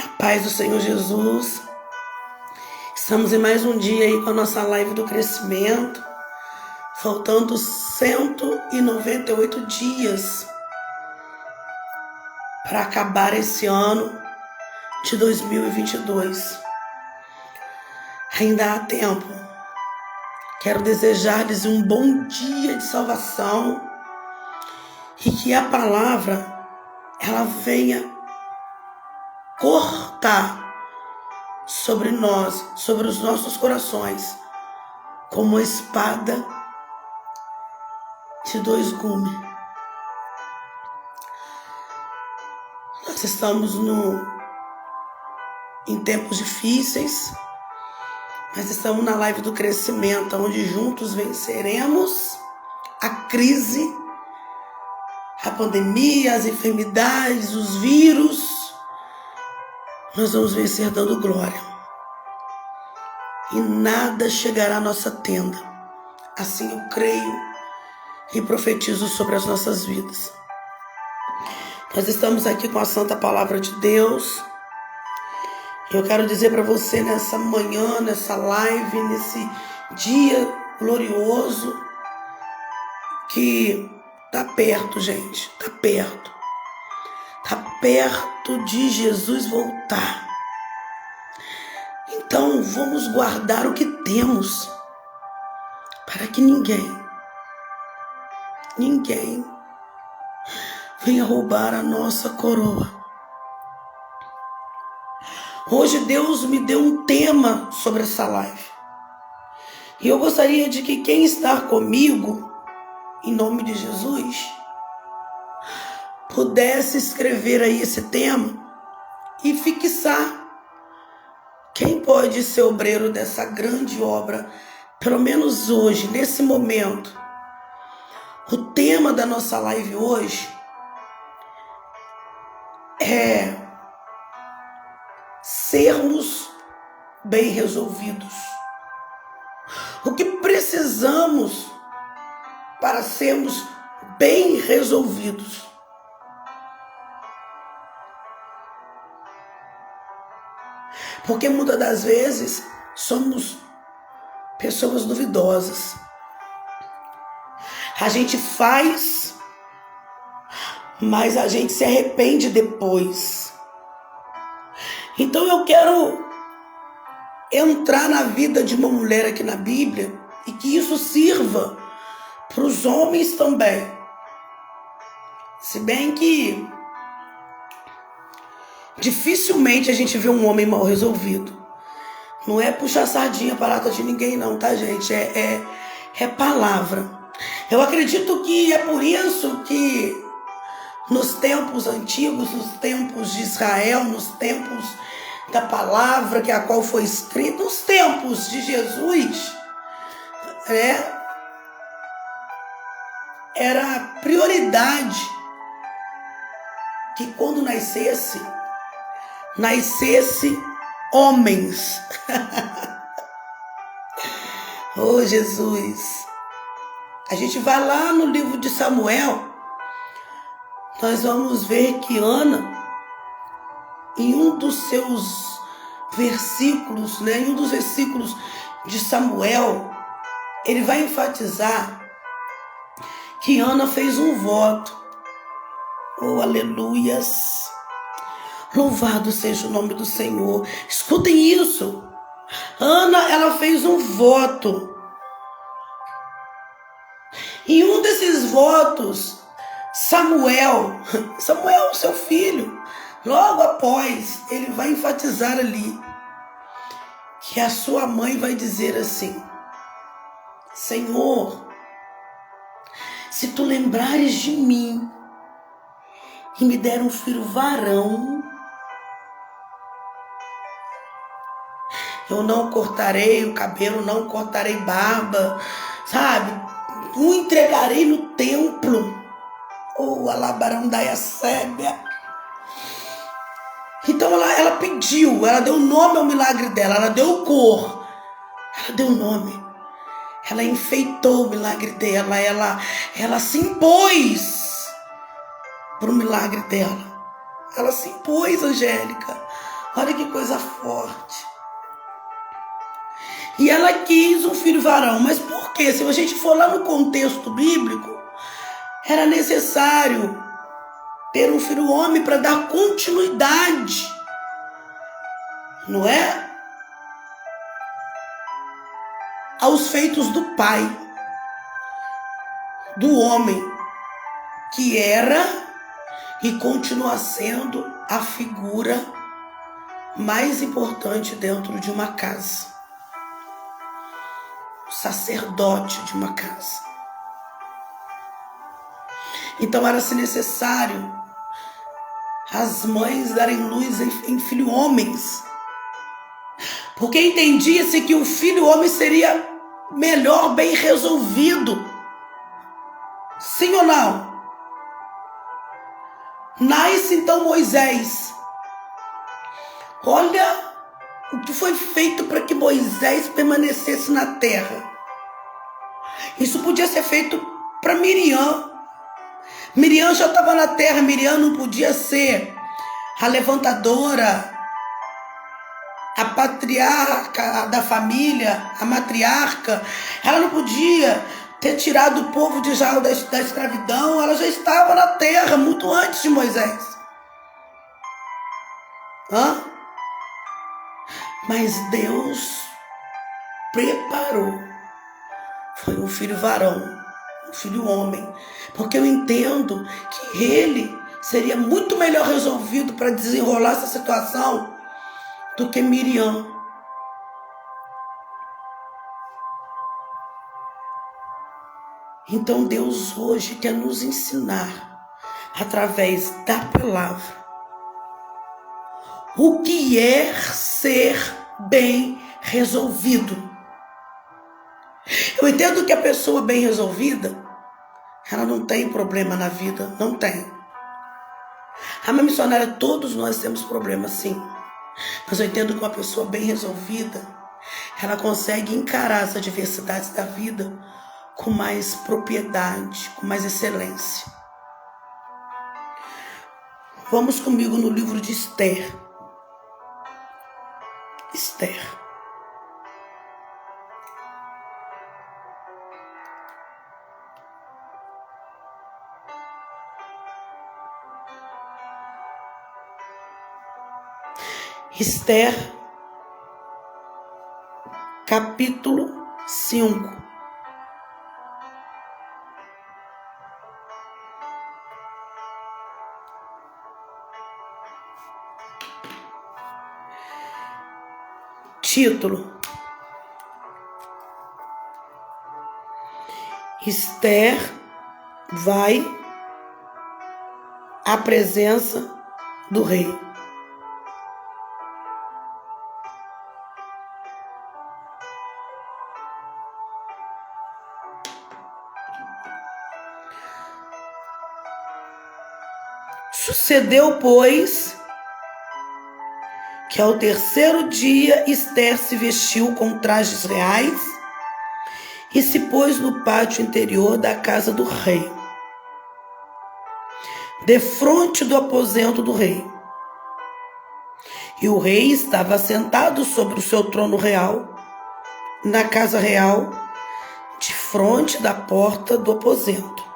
Paz do Senhor Jesus. Estamos em mais um dia aí com a nossa live do crescimento, faltando 198 dias para acabar esse ano de 2022. Ainda há tempo. Quero desejar-lhes um bom dia de salvação e que a palavra ela venha cortar sobre nós, sobre os nossos corações, como uma espada de dois gumes. Nós estamos em tempos difíceis, mas estamos na live do crescimento, onde juntos venceremos a crise, a pandemia, as enfermidades, os vírus. Nós vamos vencer dando glória. E nada chegará à nossa tenda. Assim eu creio e profetizo sobre as nossas vidas. Nós estamos aqui com a Santa Palavra de Deus. Eu quero dizer para você nessa manhã, nessa live, nesse dia glorioso, que tá perto, gente. Tá perto. Está perto de Jesus voltar. Então vamos guardar o que temos, para que ninguém venha roubar a nossa coroa. Hoje Deus me deu um tema sobre essa live. E eu gostaria de que quem está comigo, em nome de Jesus, pudesse escrever aí esse tema e fixar quem pode ser obreiro dessa grande obra, pelo menos hoje, nesse momento. O tema da nossa live hoje é sermos bem resolvidos. O que precisamos para sermos bem resolvidos? Porque muitas das vezes somos pessoas duvidosas. A gente faz, mas a gente se arrepende depois. Então eu quero entrar na vida de uma mulher aqui na Bíblia e que isso sirva para os homens também. Se bem que dificilmente a gente vê um homem mal resolvido. Não é puxar sardinha para a lata de ninguém não, tá, gente? É palavra. Eu acredito que é por isso que nos tempos antigos, nos tempos de Israel, nos tempos da palavra que a qual foi escrita, nos tempos de Jesus, era prioridade que quando nascesse homens. Oh, Jesus. A gente vai lá no livro de Samuel, nós vamos ver que Ana, em um dos seus versículos, em um dos versículos de Samuel, ele vai enfatizar que Ana fez um voto. Oh, aleluias. Louvado seja o nome do Senhor. Escutem isso. Ana, ela fez um voto. E um desses votos, Samuel, seu filho, logo após, ele vai enfatizar ali que a sua mãe vai dizer assim: Senhor, se tu lembrares de mim e me der um filho varão, eu não cortarei o cabelo, não cortarei barba, sabe? O entregarei no templo. Oh, alabarandaia sébia. Então ela pediu, ela deu nome ao milagre dela, ela deu cor, ela deu nome. Ela enfeitou o milagre dela, ela se impôs para o milagre dela. Ela se impôs, Angélica. Olha que coisa forte. E ela quis um filho varão. Mas por quê? Se a gente for lá no contexto bíblico, era necessário ter um filho homem para dar continuidade, não é? Aos feitos do pai, do homem, que era e continua sendo a figura mais importante dentro de uma casa. O sacerdote de uma casa. Então era-se necessário as mães darem luz em filhos homens, porque entendia-se que o filho homem seria melhor, bem resolvido. Sim ou não? Nasce então Moisés. Olha o que foi feito para que Moisés permanecesse na terra. Isso podia ser feito para Miriam. Miriam já estava na terra. Miriam não podia ser a levantadora, a patriarca da família, a matriarca. Ela não podia ter tirado o povo de Israel da escravidão. Ela já estava na terra muito antes de Moisés. Mas Deus preparou. Foi um filho varão, um filho homem. Porque eu entendo que ele seria muito melhor resolvido para desenrolar essa situação do que Miriam. Então Deus hoje quer nos ensinar, através da palavra, o que é ser bem resolvido. Eu entendo que a pessoa bem resolvida, ela não tem problema na vida, não tem. A minha missionária, todos nós temos problemas, sim. Mas eu entendo que uma pessoa bem resolvida, ela consegue encarar as adversidades da vida com mais propriedade, com mais excelência. Vamos comigo no livro de Esther. Esther. Esther, capítulo 5. Título: Esther vai à presença do rei. Sucedeu, pois, que ao terceiro dia Esther se vestiu com trajes reais e se pôs no pátio interior da casa do rei, defronte do aposento do rei. E o rei estava sentado sobre o seu trono real, na casa real, de frente da porta do aposento.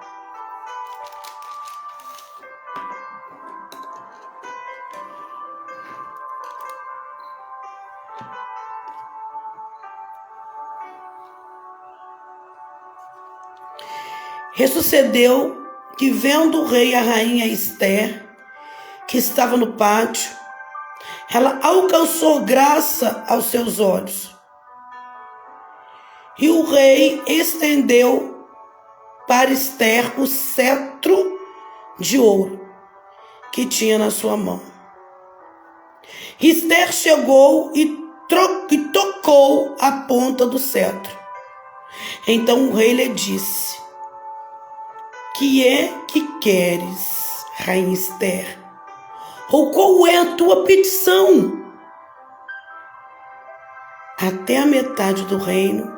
E sucedeu que, vendo o rei e a rainha Esther, que estava no pátio, ela alcançou graça aos seus olhos. E o rei estendeu para Esther o cetro de ouro que tinha na sua mão. Esther chegou e tocou a ponta do cetro. Então o rei lhe disse: que é que queres, rainha Esther? Ou qual é a tua petição? Até a metade do reino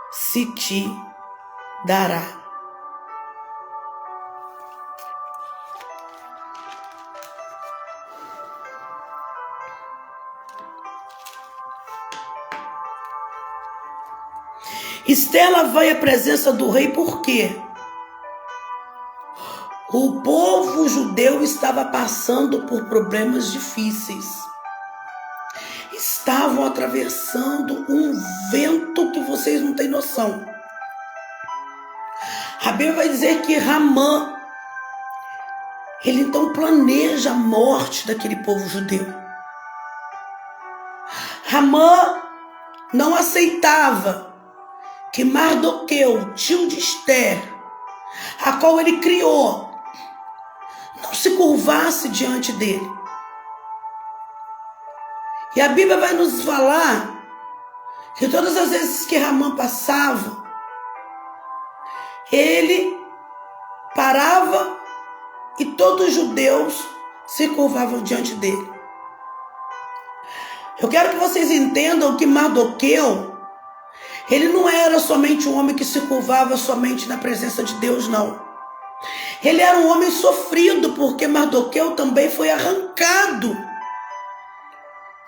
se te dará. Esther, ela vai à presença do rei por quê? O povo judeu estava passando por problemas difíceis. Estavam atravessando um vento que vocês não têm noção. A Bíblia vai dizer que Ramã, ele então planeja a morte daquele povo judeu. Ramã não aceitava que Mardoqueu, tio de Esther, a qual ele criou, não se curvasse diante dele. E a Bíblia vai nos falar que todas as vezes que Ramã passava, ele parava e todos os judeus se curvavam diante dele. Eu quero que vocês entendam que Mardoqueu, ele não era somente um homem que se curvava somente na presença de Deus, não. Ele era um homem sofrido, porque Mardoqueu também foi arrancado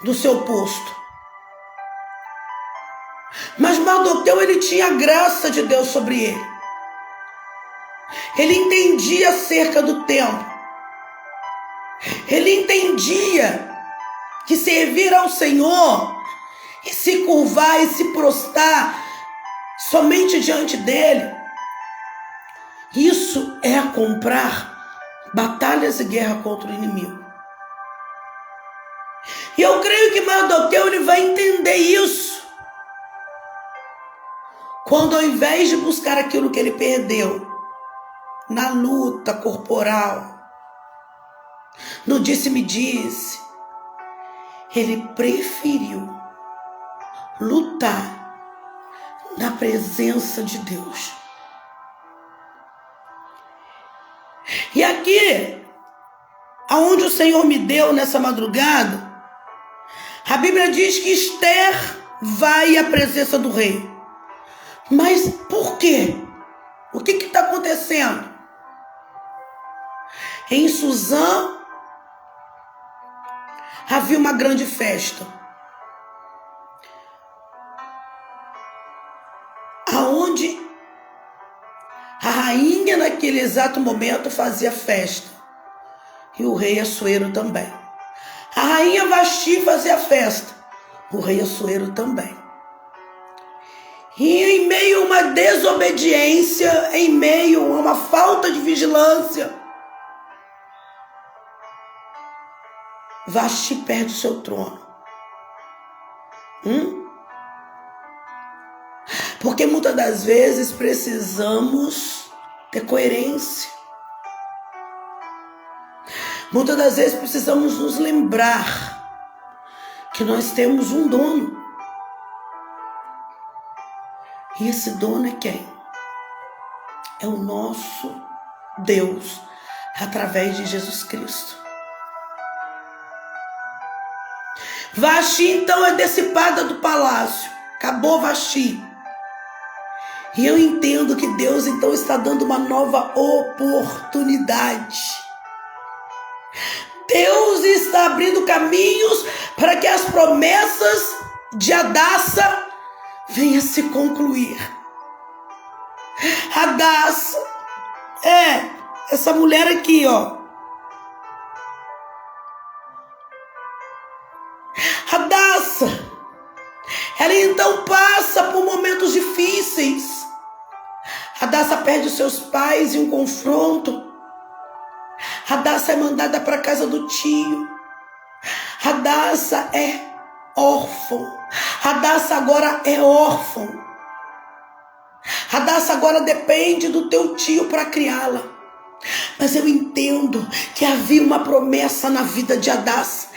do seu posto. Mas Mardoqueu, ele tinha a graça de Deus sobre ele. Ele entendia acerca do tempo. Ele entendia que servir ao Senhor e se curvar e se prostrar somente diante dele, isso é comprar batalhas e guerra contra o inimigo. E eu creio que Mardoqueu, ele vai entender isso, quando ao invés de buscar aquilo que ele perdeu na luta corporal, no disse-me-disse, ele preferiu lutar na presença de Deus. E aqui, aonde o Senhor me deu nessa madrugada, a Bíblia diz que Esther vai à presença do rei. Mas por quê? O que está acontecendo? Em Suzã havia uma grande festa, aonde a rainha naquele exato momento fazia festa, e o rei Assuero também. A rainha Vasti fazia festa, o rei Assuero também. E em meio a uma desobediência, em meio a uma falta de vigilância, Vasti perde o seu trono. Porque muitas das vezes precisamos ter coerência. Muitas das vezes precisamos nos lembrar que nós temos um dono. E esse dono é quem? É o nosso Deus, através de Jesus Cristo. Vasti então é dissipada do palácio. Acabou Vasti. E eu entendo que Deus então está dando uma nova oportunidade. Deus está abrindo caminhos para que as promessas de Hadassah venham se concluir. Hadassah é essa mulher aqui, ó. Hadassah, ela então passa por momentos difíceis. Hadassah perde os seus pais em um confronto. Hadassah é mandada para a casa do tio. Hadassah é órfão. Hadassah agora é órfão. Hadassah agora depende do teu tio para criá-la. Mas eu entendo que havia uma promessa na vida de Hadassah.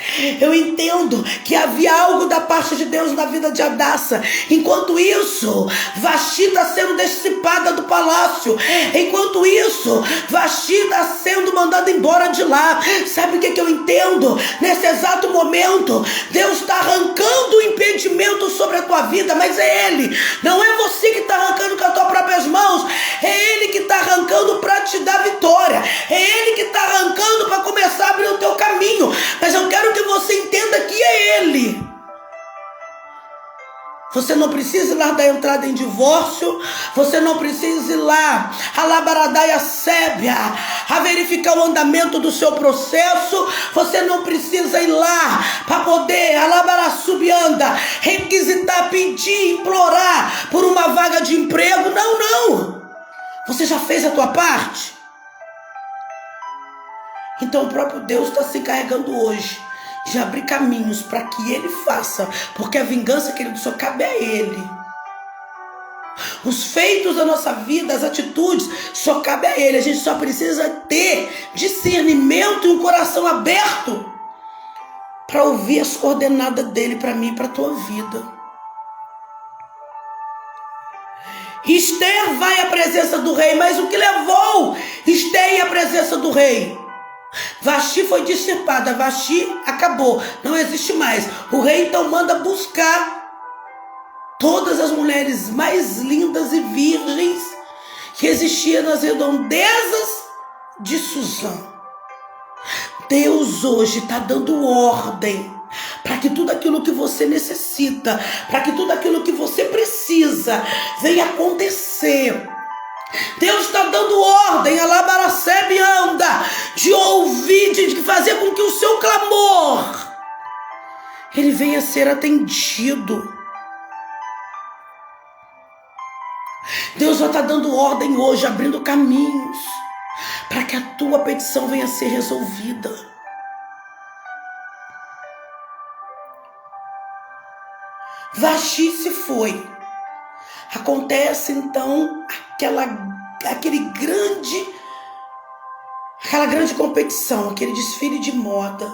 Eu entendo que havia algo da parte de Deus na vida de Hadassah. Enquanto isso, Vasti está sendo dissipada do palácio. Enquanto isso, Vasti está sendo mandada embora de lá. Sabe o que eu entendo? Nesse exato momento, Deus está arrancando o impedimento sobre a tua vida, mas é Ele. Não é você que está arrancando com as tuas próprias mãos. É Ele que está arrancando para te dar vitória. É Ele que está arrancando para começar a abrir o teu caminho. Mas eu quero que você entenda que é Ele. Você não precisa ir lá dar entrada em divórcio. Você não precisa ir lá a labaradaia sébia, a verificar o andamento do seu processo. Você não precisa ir lá para poder, a labarasubianda, requisitar, pedir, implorar por uma vaga de emprego. Não, não. Você já fez a tua parte? Então o próprio Deus está se encarregando hoje de abrir caminhos para que Ele faça, porque a vingança, querido, só cabe a Ele. Os feitos da nossa vida, as atitudes, só cabe a Ele. A gente só precisa ter discernimento e um coração aberto para ouvir as coordenadas dele para mim e para a tua vida. Esther vai à presença do rei, mas o que levou Esther à presença do rei? Vasti foi dissipada, Vasti acabou, não existe mais. O rei então manda buscar todas as mulheres mais lindas e virgens que existiam nas redondezas de Suzã. Deus hoje está dando ordem para que tudo aquilo que você necessita, para que tudo aquilo que você precisa venha acontecer. Deus está dando ordem, a labaracebe anda, de ouvir, de fazer com que o seu clamor, ele venha a ser atendido. Deus já está dando ordem hoje, abrindo caminhos, para que a tua petição venha a ser resolvida. Vasti se foi. Acontece então aquela grande competição, aquele desfile de moda.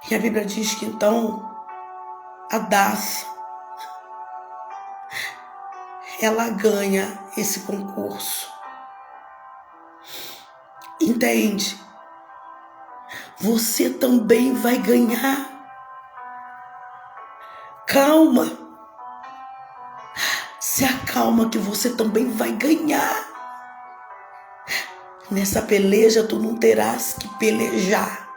E a Bíblia diz que então Hadassa, ela ganha esse concurso. Entende? Você também vai ganhar. Calma. Se acalma que você também vai ganhar. Nessa peleja tu não terás que pelejar.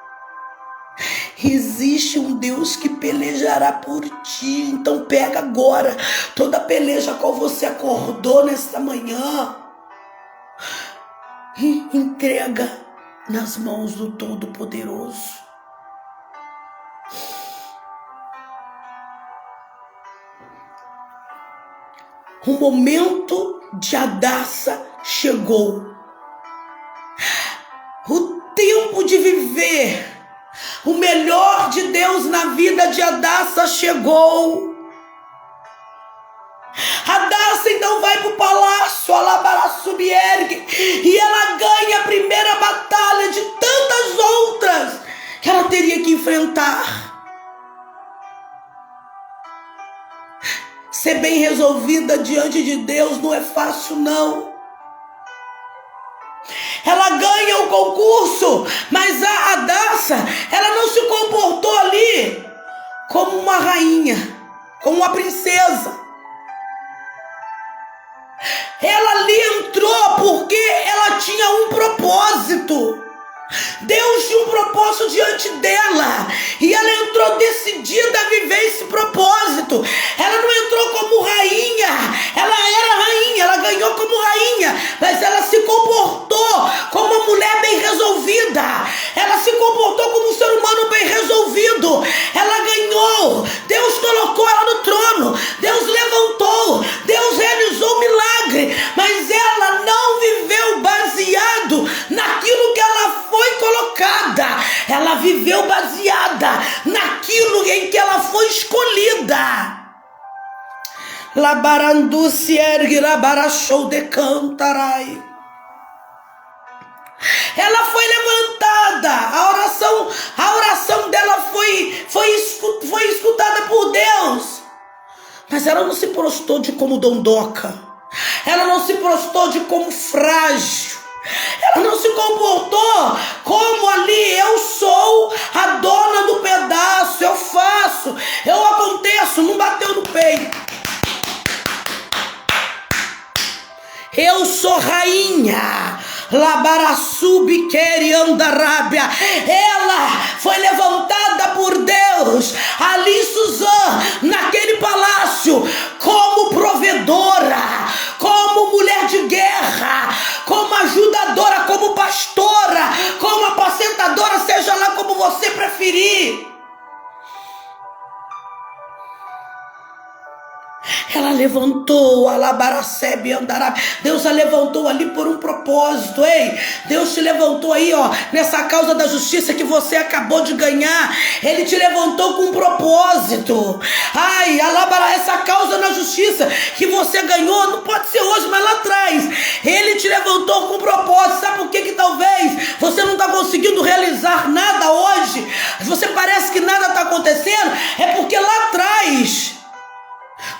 Existe um Deus que pelejará por ti. Então pega agora toda a peleja a qual você acordou nesta manhã e entrega nas mãos do Todo-Poderoso. O momento de Hadassa chegou. O tempo de viver o melhor de Deus na vida de Hadassa chegou. Hadassa então vai para o palácio, Alabarasubiergue, e ela ganha a primeira batalha de tantas outras que ela teria que enfrentar. Ser bem resolvida diante de Deus não é fácil, não. Ela ganha o concurso, mas a Hadassa, ela não se comportou ali como uma rainha, como uma princesa. Ela ali entrou porque ela tinha um propósito. Deus tinha um propósito diante dela e ela entrou decidida a viver esse propósito. Ela não entrou como rainha, ela era rainha, ela ganhou como rainha, mas ela se comportou como uma mulher bem resolvida. Ela se comportou como um ser humano bem resolvido. Ela ganhou. Deus colocou ela no trono. Deus levantou. Deus realizou um milagre, mas ela não viveu baseado naquilo que ela foi colocada. Ela viveu baseada naquilo em que ela foi escolhida. Labarandu se ergue, labarachou de cantarai. Ela foi levantada. A oração dela foi escutada por Deus. Mas ela não se prostrou de como dondoca. Ela não se prostrou de como frágil. Ela não se comportou como ali, eu sou a dona do pedaço, eu faço, eu aconteço, não bateu no peito. Eu sou rainha. Labarassubi queriandarábia. Ela foi levantada por Deus. Ali ferir. Ela levantou, alabaracebe, andará. Deus a levantou ali por um propósito, ei. Deus te levantou aí, ó, nessa causa da justiça que você acabou de ganhar. Ele te levantou com um propósito. Ai, alabará, essa causa na justiça que você ganhou, não pode ser hoje, mas lá atrás. Ele te levantou com um propósito. Sabe por que talvez você não está conseguindo realizar nada hoje? Você parece que nada está acontecendo. É porque lá atrás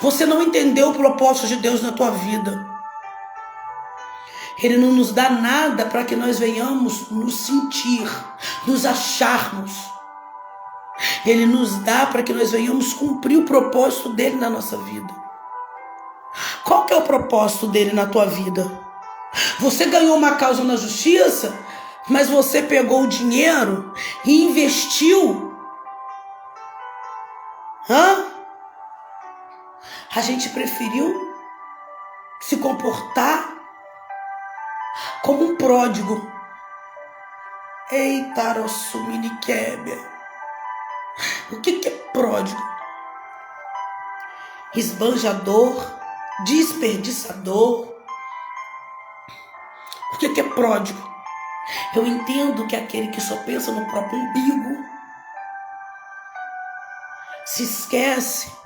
você não entendeu o propósito de Deus na tua vida. Ele não nos dá nada para que nós venhamos nos sentir, nos acharmos. Ele nos dá para que nós venhamos cumprir o propósito dele na nossa vida. Qual que é o propósito dele na tua vida? Você ganhou uma causa na justiça, mas você pegou o dinheiro e investiu. A gente preferiu se comportar como um pródigo. Eita, rossuminiquébia. O que é pródigo? Esbanjador, desperdiçador. O que é pródigo? Eu entendo que é aquele que só pensa no próprio umbigo, se esquece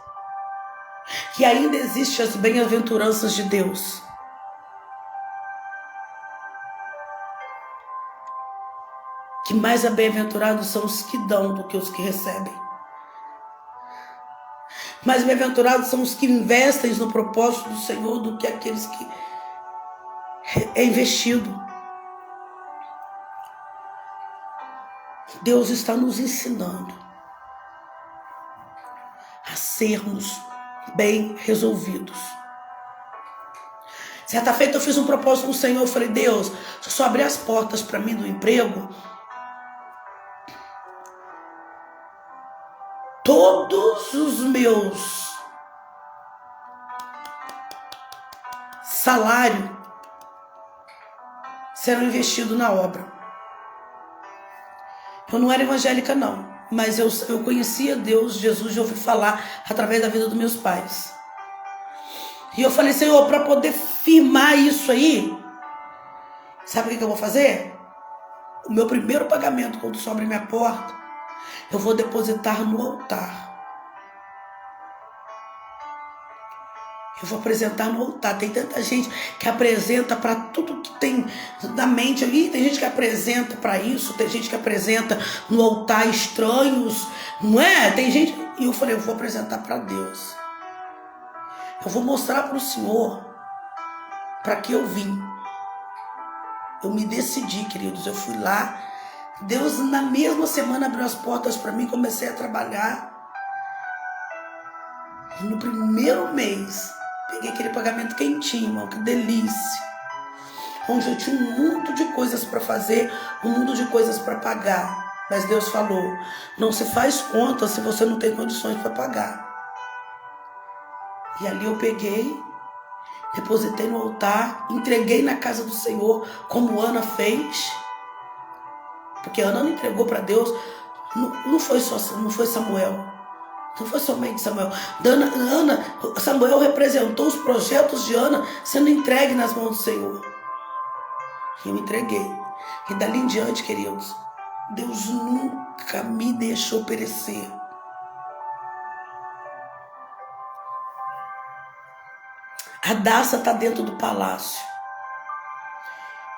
que ainda existem as bem-aventuranças de Deus. Que mais bem-aventurados são os que dão do que os que recebem. Mais bem-aventurados são os que investem no propósito do Senhor do que aqueles que é investido. Deus está nos ensinando a sermos bem resolvidos. Certa feita eu fiz um propósito com o Senhor. Eu falei: Deus, se eu só abrir as portas para mim do emprego, todos os meus salários serão investidos na obra. Eu não era evangélica não, mas eu conhecia Deus, Jesus, de ouvir falar através da vida dos meus pais. E eu falei: Senhor, para poder firmar isso aí, sabe o que eu vou fazer? O meu primeiro pagamento, quando só abrir minha porta, eu vou depositar no altar. Eu vou apresentar no altar. Tem tanta gente que apresenta para tudo que tem na mente ali. Tem gente que apresenta para isso. Tem gente que apresenta no altar estranhos. Não é? Tem gente... E eu falei: eu vou apresentar para Deus. Eu vou mostrar para o Senhor para que eu vim. Eu me decidi, queridos. Eu fui lá. Deus, na mesma semana, abriu as portas para mim. Comecei a trabalhar. E no primeiro mês, peguei aquele pagamento quentinho, irmão, que delícia. Onde eu tinha um mundo de coisas para fazer, um mundo de coisas para pagar. Mas Deus falou: não se faz conta se você não tem condições para pagar. E ali eu peguei, depositei no altar, entreguei na casa do Senhor, como Ana fez. Porque Ana não entregou para Deus, não foi Samuel. Não foi somente Samuel. Samuel representou os projetos de Ana sendo entregue nas mãos do Senhor. E eu entreguei. E dali em diante, queridos, Deus nunca me deixou perecer. A Daça está dentro do palácio.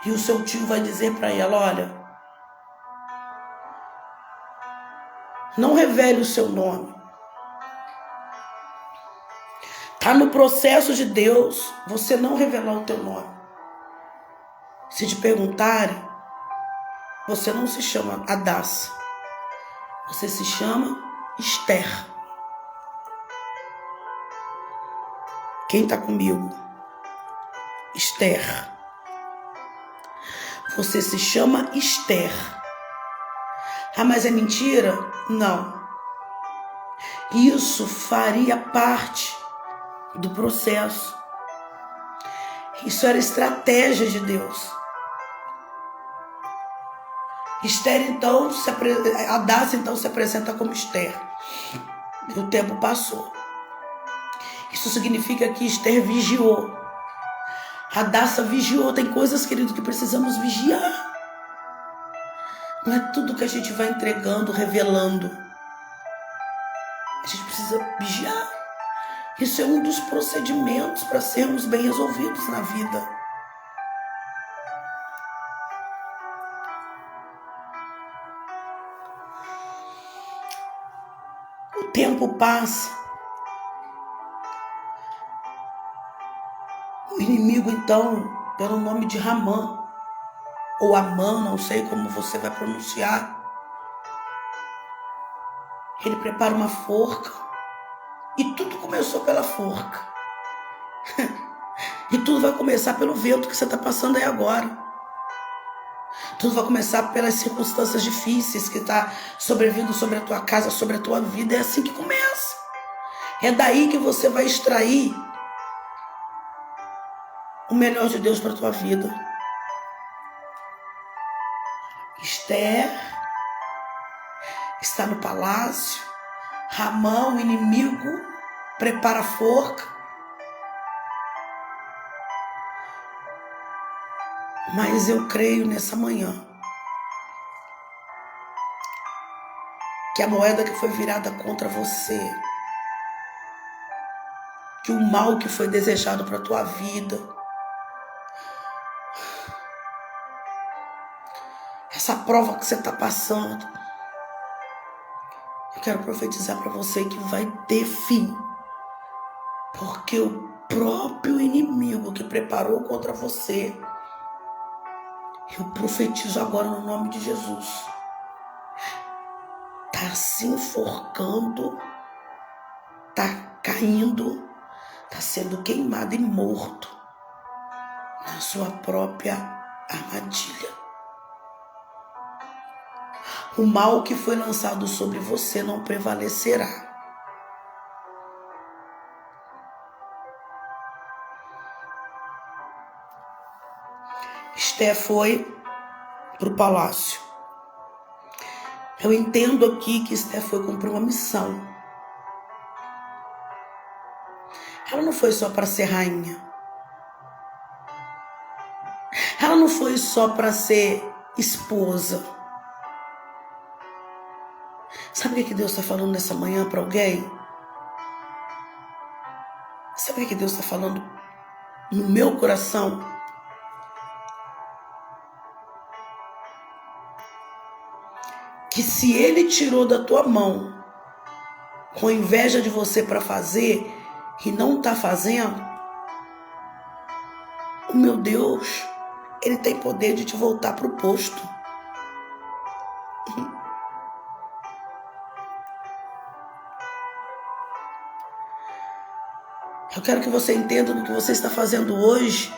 E o seu tio vai dizer para ela: olha, não revele o seu nome. Está no processo de Deus você não revelar o teu nome. Se te perguntarem, você não se chama Hadassah. Você se chama Esther. Quem está comigo? Esther. Você se chama Esther. Ah, mas é mentira? Não. Isso faria parte do processo. Isso era estratégia de Deus. Esther, então, Hadassah, então, se apresenta como Esther. E o tempo passou. Isso significa que Esther vigiou. Hadassah vigiou. Tem coisas, querido, que precisamos vigiar. Não é tudo que a gente vai entregando, revelando. A gente precisa vigiar. Isso é um dos procedimentos para sermos bem resolvidos na vida. O tempo passa. O inimigo, então, pelo nome de Ramã, ou Amã, não sei como você vai pronunciar, ele prepara uma forca. E tudo começou pela forca. E tudo vai começar pelo vento que você está passando aí agora. Tudo vai começar pelas circunstâncias difíceis que está sobrevindo sobre a tua casa, sobre a tua vida. É assim que começa. É daí que você vai extrair o melhor de Deus para a tua vida. Esther está no palácio. Ramã, o inimigo, prepara a forca. Mas eu creio nessa manhã que a moeda que foi virada contra você, que o mal que foi desejado para a tua vida, essa prova que você está passando, eu quero profetizar para você que vai ter fim. Porque o próprio inimigo que preparou contra você, eu profetizo agora no nome de Jesus, está se enforcando, está caindo, está sendo queimado e morto na sua própria armadilha. O mal que foi lançado sobre você não prevalecerá. Esther foi para o palácio. Eu entendo aqui que Esther foi cumprir uma missão. Ela não foi só para ser rainha. Ela não foi só para ser esposa. Sabe o que Deus está falando nessa manhã para alguém? Sabe o que Deus está falando no meu coração? Que se Ele tirou da tua mão com inveja de você para fazer e não está fazendo, o meu Deus, Ele tem poder de te voltar para o posto. Eu quero que você entenda que o que você está fazendo hoje,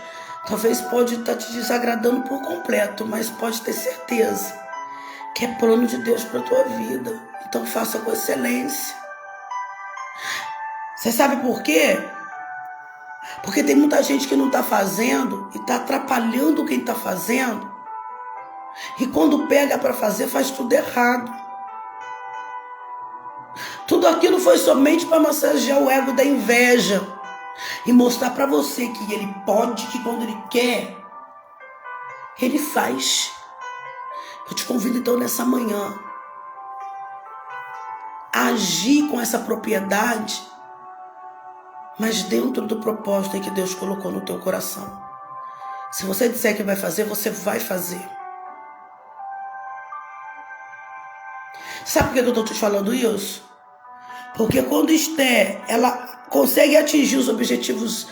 talvez pode estar te desagradando por completo, mas pode ter certeza que é plano de Deus para a tua vida. Então faça com excelência. Você sabe por quê? Porque tem muita gente que não está fazendo e está atrapalhando quem está fazendo. E quando pega para fazer, faz tudo errado. Tudo aquilo foi somente para massagear o ego da inveja e mostrar para você que ele pode, que quando ele quer, ele faz. Eu te convido então nessa manhã a agir com essa propriedade, mas dentro do propósito que Deus colocou no teu coração. Se você disser que vai fazer, você vai fazer. Sabe por que eu estou te falando isso? Porque quando Esther, ela consegue atingir os objetivos,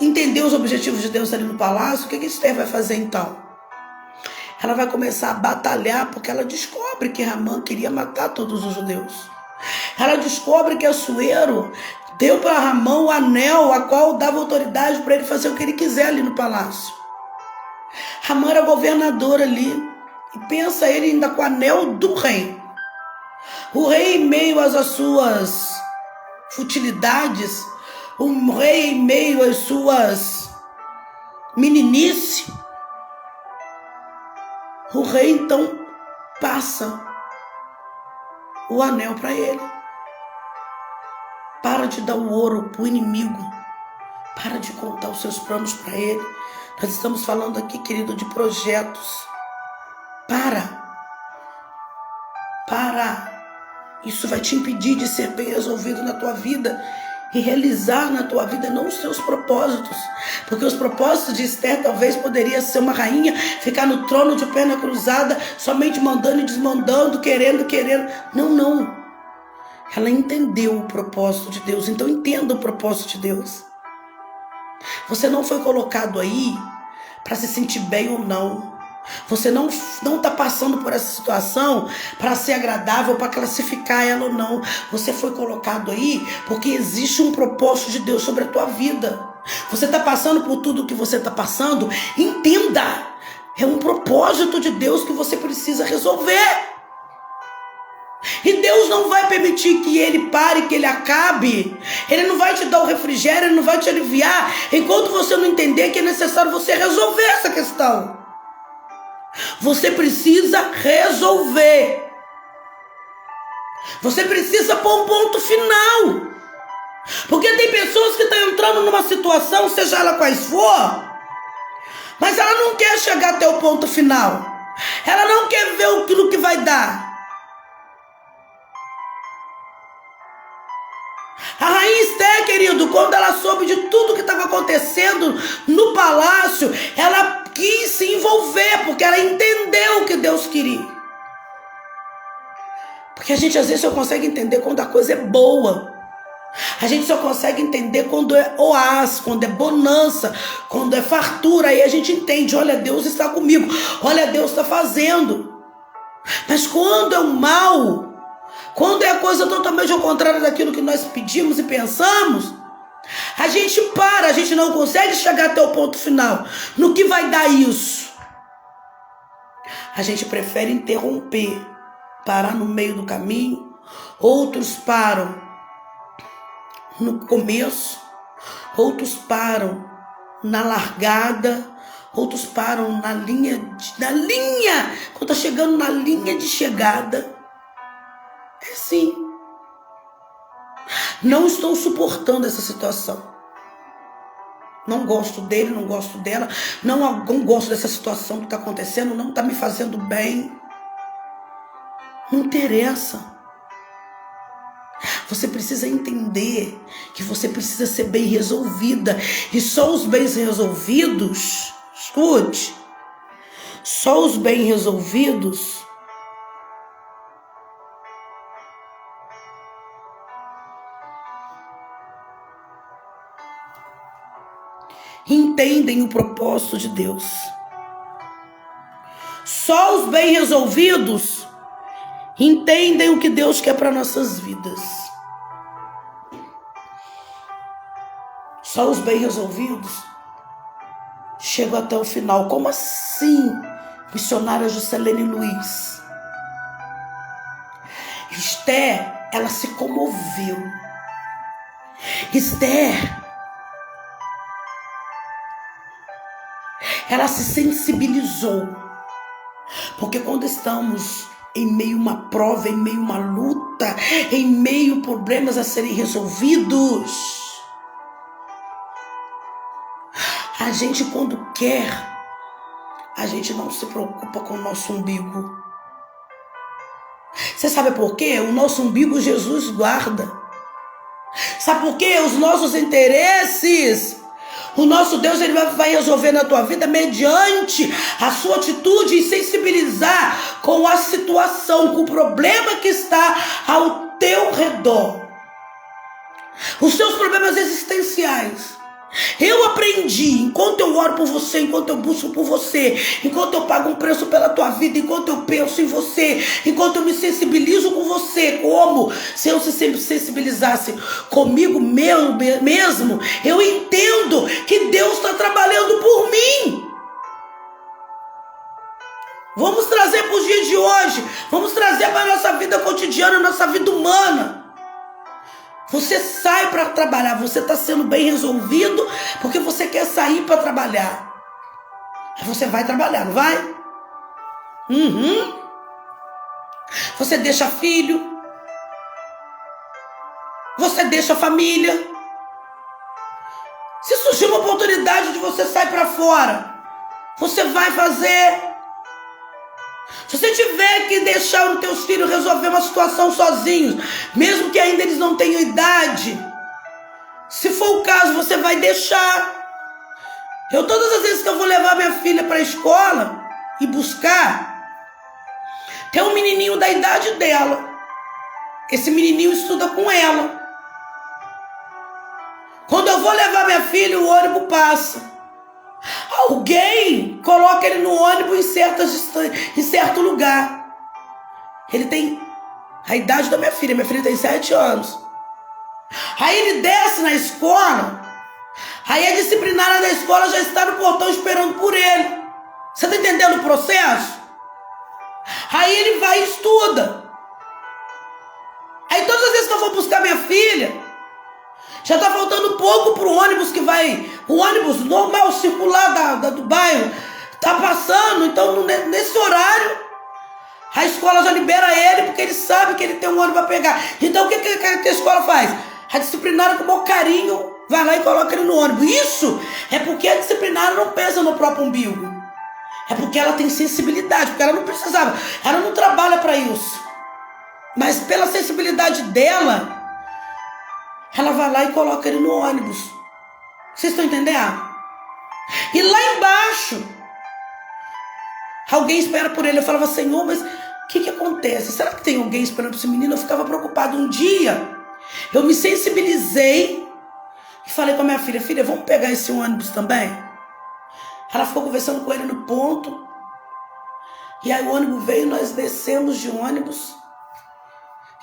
entender os objetivos de Deus ali no palácio, o que Esther vai fazer então? Ela vai começar a batalhar, porque ela descobre que Ramã queria matar todos os judeus. Ela descobre que Assuero deu para Ramã o anel, a qual dava autoridade para ele fazer o que ele quiser ali no palácio. Ramã era governador ali, e pensa ele ainda com o anel do rei. O rei, em meio às suas futilidades, o rei, em meio às suas meninices, o rei então passa o anel para ele. Para de dar o ouro para o inimigo. Para de contar os seus planos para ele. Nós estamos falando aqui, querido, de projetos. Para. Isso vai te impedir de ser bem resolvido na tua vida e realizar na tua vida não os seus propósitos. Porque os propósitos de Esther talvez poderia ser uma rainha, ficar no trono de perna cruzada, somente mandando e desmandando, querendo. Não. Ela entendeu o propósito de Deus. Então entenda o propósito de Deus. Você não foi colocado aí para se sentir bem ou não. Você não está passando por essa situação para ser agradável, para classificar ela ou não. Você foi colocado aí porque existe um propósito de Deus sobre a tua vida. Você está passando por tudo que você está passando. Entenda, é um propósito de Deus que você precisa resolver. E Deus não vai permitir que ele pare, que ele acabe. Ele não vai te dar o refrigério, ele não vai te aliviar enquanto você não entender que é necessário você resolver essa questão. Você precisa resolver. Você precisa pôr um ponto final. Porque tem pessoas que estão entrando numa situação, seja ela quais for, mas ela não quer chegar até o ponto final. Ela não quer ver aquilo que vai dar. A rainha Esther, querido, quando ela soube de tudo que estava acontecendo no palácio, ela quis se envolver, porque ela entendeu o que Deus queria. Porque a gente às vezes só consegue entender quando a coisa é boa. A gente só consegue entender quando é oásis, quando é bonança, quando é fartura. Aí a gente entende, olha, Deus está comigo, olha, Deus está fazendo. Mas quando é o mal, quando é a coisa totalmente ao contrário daquilo que nós pedimos e pensamos, a gente para, a gente não consegue chegar até o ponto final. No que vai dar isso? A gente prefere interromper, parar no meio do caminho. Outros param no começo, outros param na largada, outros param na linha, quando está chegando na linha de chegada. É assim. Não estou suportando essa situação. Não gosto dele, não gosto dela. Não gosto dessa situação que está acontecendo. Não está me fazendo bem. Não interessa. Você precisa entender que você precisa ser bem resolvida. E só os bem resolvidos, escute, só os bem resolvidos entendem o propósito de Deus. Só os bem resolvidos entendem o que Deus quer para nossas vidas. Só os bem resolvidos chegam até o final. Como assim, missionária Juscelene Luiz? Esther, ela se comoveu. Esther, ela se sensibilizou. Porque quando estamos em meio a uma prova, em meio a uma luta, em meio a problemas a serem resolvidos, a gente, quando quer, a gente não se preocupa com o nosso umbigo. Você sabe por quê? O nosso umbigo Jesus guarda. Sabe por quê? Os nossos interesses, o nosso Deus, ele vai resolver na tua vida mediante a sua atitude e sensibilizar com a situação, com o problema que está ao teu redor. Os seus problemas existenciais. Eu aprendi, enquanto eu oro por você, enquanto eu busco por você, enquanto eu pago um preço pela tua vida, enquanto eu penso em você, enquanto eu me sensibilizo com você, como se eu se sensibilizasse comigo mesmo, eu entendo que Deus está trabalhando por mim. Vamos trazer para os dias de hoje, vamos trazer para a nossa vida cotidiana, nossa vida humana. Você sai para trabalhar, você está sendo bem resolvido porque você quer sair para trabalhar. Você vai trabalhar, não vai? Você deixa filho. Você deixa família. Se surgir uma oportunidade de você sair para fora, você vai fazer. Se você tiver que deixar os teus filhos resolver uma situação sozinhos, mesmo que ainda eles não tenham idade, se for o caso, você vai deixar. Todas as vezes que eu vou levar minha filha para a escola e buscar, tem um menininho da idade dela. Esse menininho estuda com ela. Quando eu vou levar minha filha, o ônibus passa. Alguém coloca ele no ônibus em certo lugar. Ele tem a idade da minha filha. Minha filha tem 7 anos. Aí ele desce na escola. Aí a disciplinária da escola já está no portão esperando por ele. Você está entendendo o processo? Aí ele vai e estuda. Aí todas as vezes que eu vou buscar minha filha, já está faltando pouco para o ônibus que vai... O ônibus normal, circular do bairro, está passando. Então, nesse horário, a escola já libera ele, porque ele sabe que ele tem um ônibus para pegar. Então, o que a escola faz? A disciplinária, com o maior carinho, vai lá e coloca ele no ônibus. Isso é porque a disciplinária não pensa no próprio umbigo. É porque ela tem sensibilidade, porque ela não precisava. Ela não trabalha para isso. Mas pela sensibilidade dela, ela vai lá e coloca ele no ônibus. Vocês estão entendendo? E lá embaixo, alguém espera por ele. Eu falava, Senhor, mas o que acontece? Será que tem alguém esperando por esse menino? Eu ficava preocupado. Um dia, eu me sensibilizei e falei com a minha filha, filha, vamos pegar esse ônibus também? Ela ficou conversando com ele no ponto. E aí o ônibus veio, nós descemos de ônibus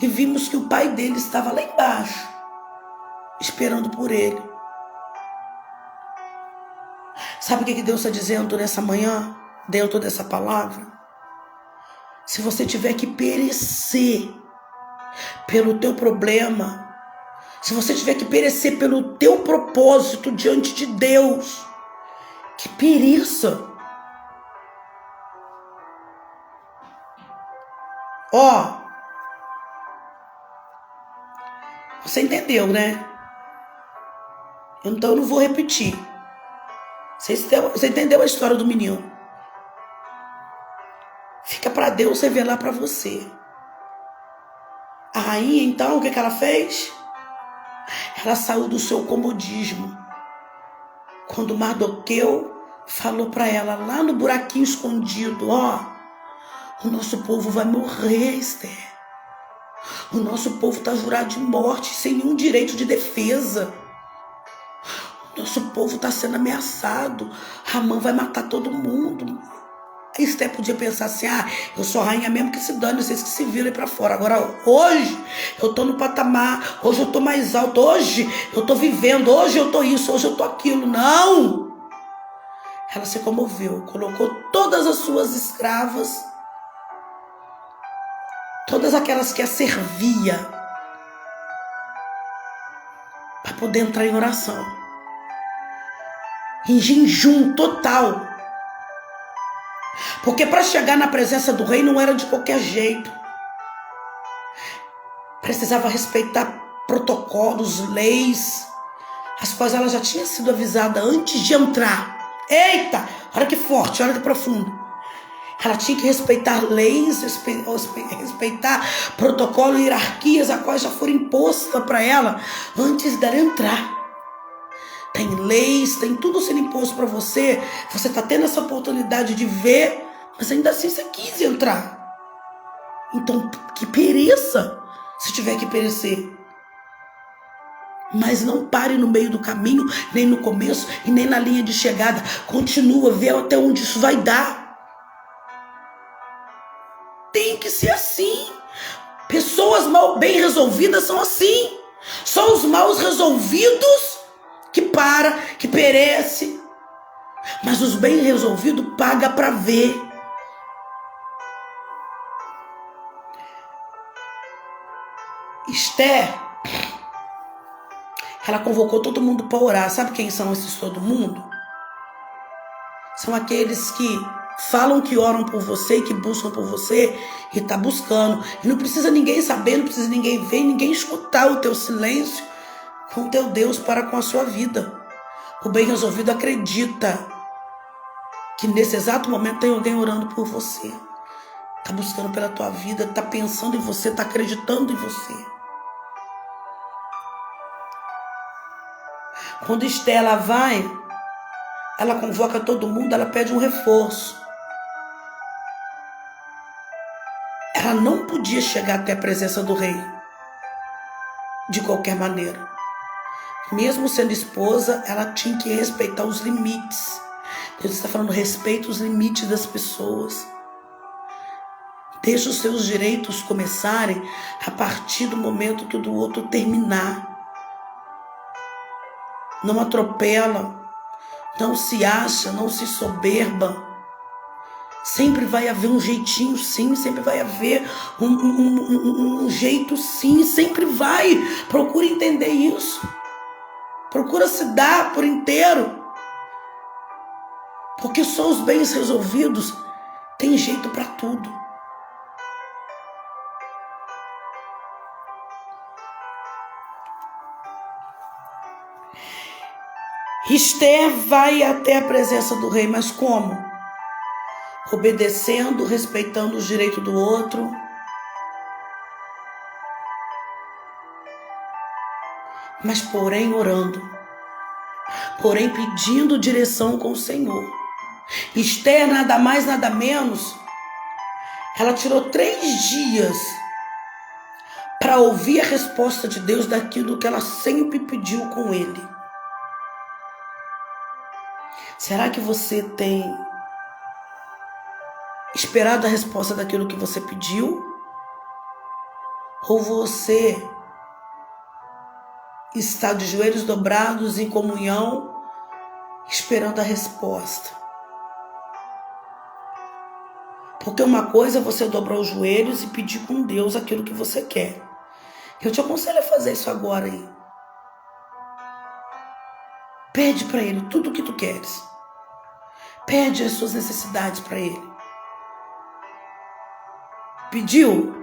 e vimos que o pai dele estava lá embaixo, esperando por ele. Sabe o que Deus está dizendo nessa manhã, dentro dessa palavra? Se você tiver que perecer pelo teu problema, se você tiver que perecer pelo teu propósito diante de Deus, que pereça. Você entendeu, né? Então eu não vou repetir. Você entendeu a história do menino? Fica para Deus revelar para você. A rainha, então, o que ela fez? Ela saiu do seu comodismo. Quando Mardoqueu falou para ela, lá no buraquinho escondido, o nosso povo vai morrer, Esther. O nosso povo está jurado de morte, sem nenhum direito de defesa. O nosso povo está sendo ameaçado. Amã vai matar todo mundo. A Esther podia pensar assim, eu sou rainha mesmo, que se dane, vocês que se virem para fora. Agora, hoje, eu estou no patamar, hoje eu estou mais alto, hoje eu estou vivendo, hoje eu estou isso, hoje eu estou aquilo. Não! Ela se comoveu, colocou todas as suas escravas, todas aquelas que a servia, para poder entrar em oração, em jejum total. Porque para chegar na presença do rei não era de qualquer jeito. Precisava respeitar protocolos, leis, as quais ela já tinha sido avisada antes de entrar. Eita, olha que forte, olha que profundo. Ela tinha que respeitar leis, respeitar protocolo e hierarquias, as quais já foram impostas para ela antes dela entrar. Tem leis, tem tudo sendo imposto para você. Você está tendo essa oportunidade de ver, mas ainda assim você quis entrar. Então, que pereça, se tiver que perecer. Mas não pare no meio do caminho, nem no começo e nem na linha de chegada. Continua, vê até onde isso vai dar. Tem que ser assim. Pessoas bem resolvidas são assim. Só os mal resolvidos que perece. Mas os bem resolvidos paga para ver. Esther, ela convocou todo mundo para orar. Sabe quem são esses todo mundo? São aqueles que falam que oram por você, que buscam por você, e está buscando. E não precisa ninguém saber, não precisa ninguém ver, ninguém escutar o teu silêncio com o teu Deus para com a sua vida. O bem resolvido acredita que nesse exato momento tem alguém orando por você. Está buscando pela tua vida, está pensando em você, está acreditando em você. Quando Esther vai, ela convoca todo mundo, ela pede um reforço. Ela não podia chegar até a presença do rei de qualquer maneira. Mesmo sendo esposa, ela tinha que respeitar os limites. Deus está falando, respeita os limites das pessoas. Deixa os seus direitos começarem a partir do momento que o do outro terminar. Não atropela, não se acha, não se soberba. Sempre vai haver um jeitinho sim, sempre vai haver um jeito sim, sempre vai. Procura entender isso. Procura se dar por inteiro. Porque só os bens resolvidos têm jeito para tudo. Esther vai até a presença do rei, mas como? Obedecendo, respeitando os direitos do outro. Mas porém orando. Porém pedindo direção com o Senhor. Esther, nada mais, nada menos, ela tirou 3 dias para ouvir a resposta de Deus daquilo que ela sempre pediu com ele. Será que você tem esperado a resposta daquilo que você pediu? Ou você está de joelhos dobrados em comunhão, esperando a resposta? Porque uma coisa é você dobrar os joelhos e pedir com Deus aquilo que você quer. Eu te aconselho a fazer isso agora aí. Pede para Ele tudo o que tu queres. Pede as suas necessidades para Ele. Pediu?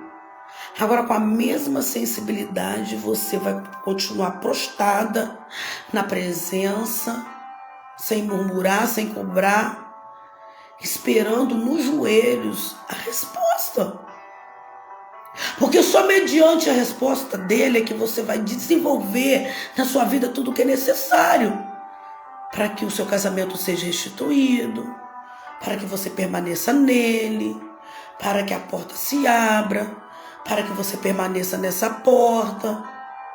Agora, com a mesma sensibilidade, você vai continuar prostrada na presença, sem murmurar, sem cobrar, esperando nos joelhos a resposta. Porque só mediante a resposta dele é que você vai desenvolver na sua vida tudo o que é necessário para que o seu casamento seja restituído, para que você permaneça nele, para que a porta se abra, para que você permaneça nessa porta.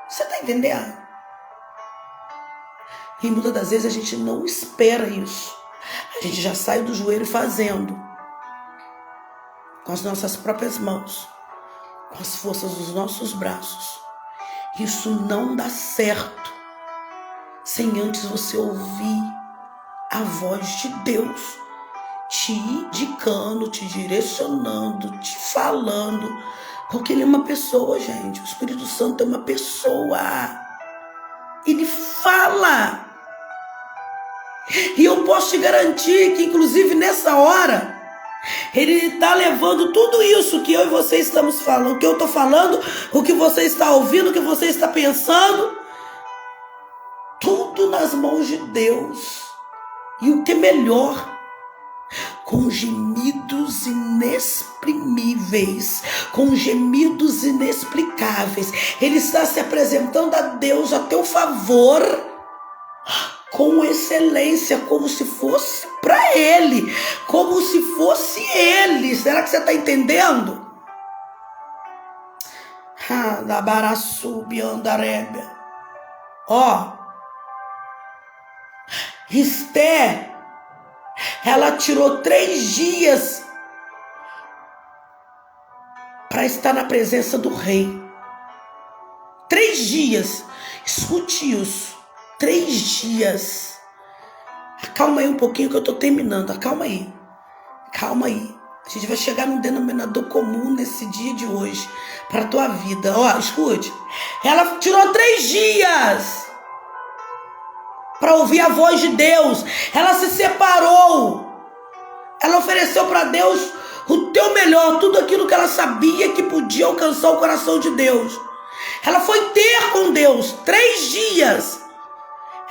Você está entendendo? E muitas das vezes a gente não espera isso. A gente já sai do joelho fazendo, com as nossas próprias mãos, com as forças dos nossos braços. Isso não dá certo sem antes você ouvir a voz de Deus te indicando, te direcionando, te falando. Porque Ele é uma pessoa, gente. O Espírito Santo é uma pessoa. Ele fala. E eu posso te garantir que, inclusive, nessa hora, Ele está levando tudo isso que eu e você estamos falando, o que eu estou falando, o que você está ouvindo, o que você está pensando, tudo nas mãos de Deus. E o que é melhor, com gemidos inexprimíveis, com gemidos inexplicáveis, Ele está se apresentando a Deus a teu favor, com excelência, como se fosse para Ele, como se fosse Ele. Será que você está entendendo? Ó, Esther, ela tirou 3 dias para estar na presença do rei. 3 dias. Escute isso. 3 dias. Acalma aí um pouquinho que eu estou terminando. Acalma aí. Calma aí. A gente vai chegar num denominador comum nesse dia de hoje para a tua vida. Ó, escute. Ela tirou 3 dias para ouvir a voz de Deus. Ela se separou. Ela ofereceu para Deus o teu melhor, tudo aquilo que ela sabia que podia alcançar o coração de Deus. Ela foi ter com Deus 3 dias.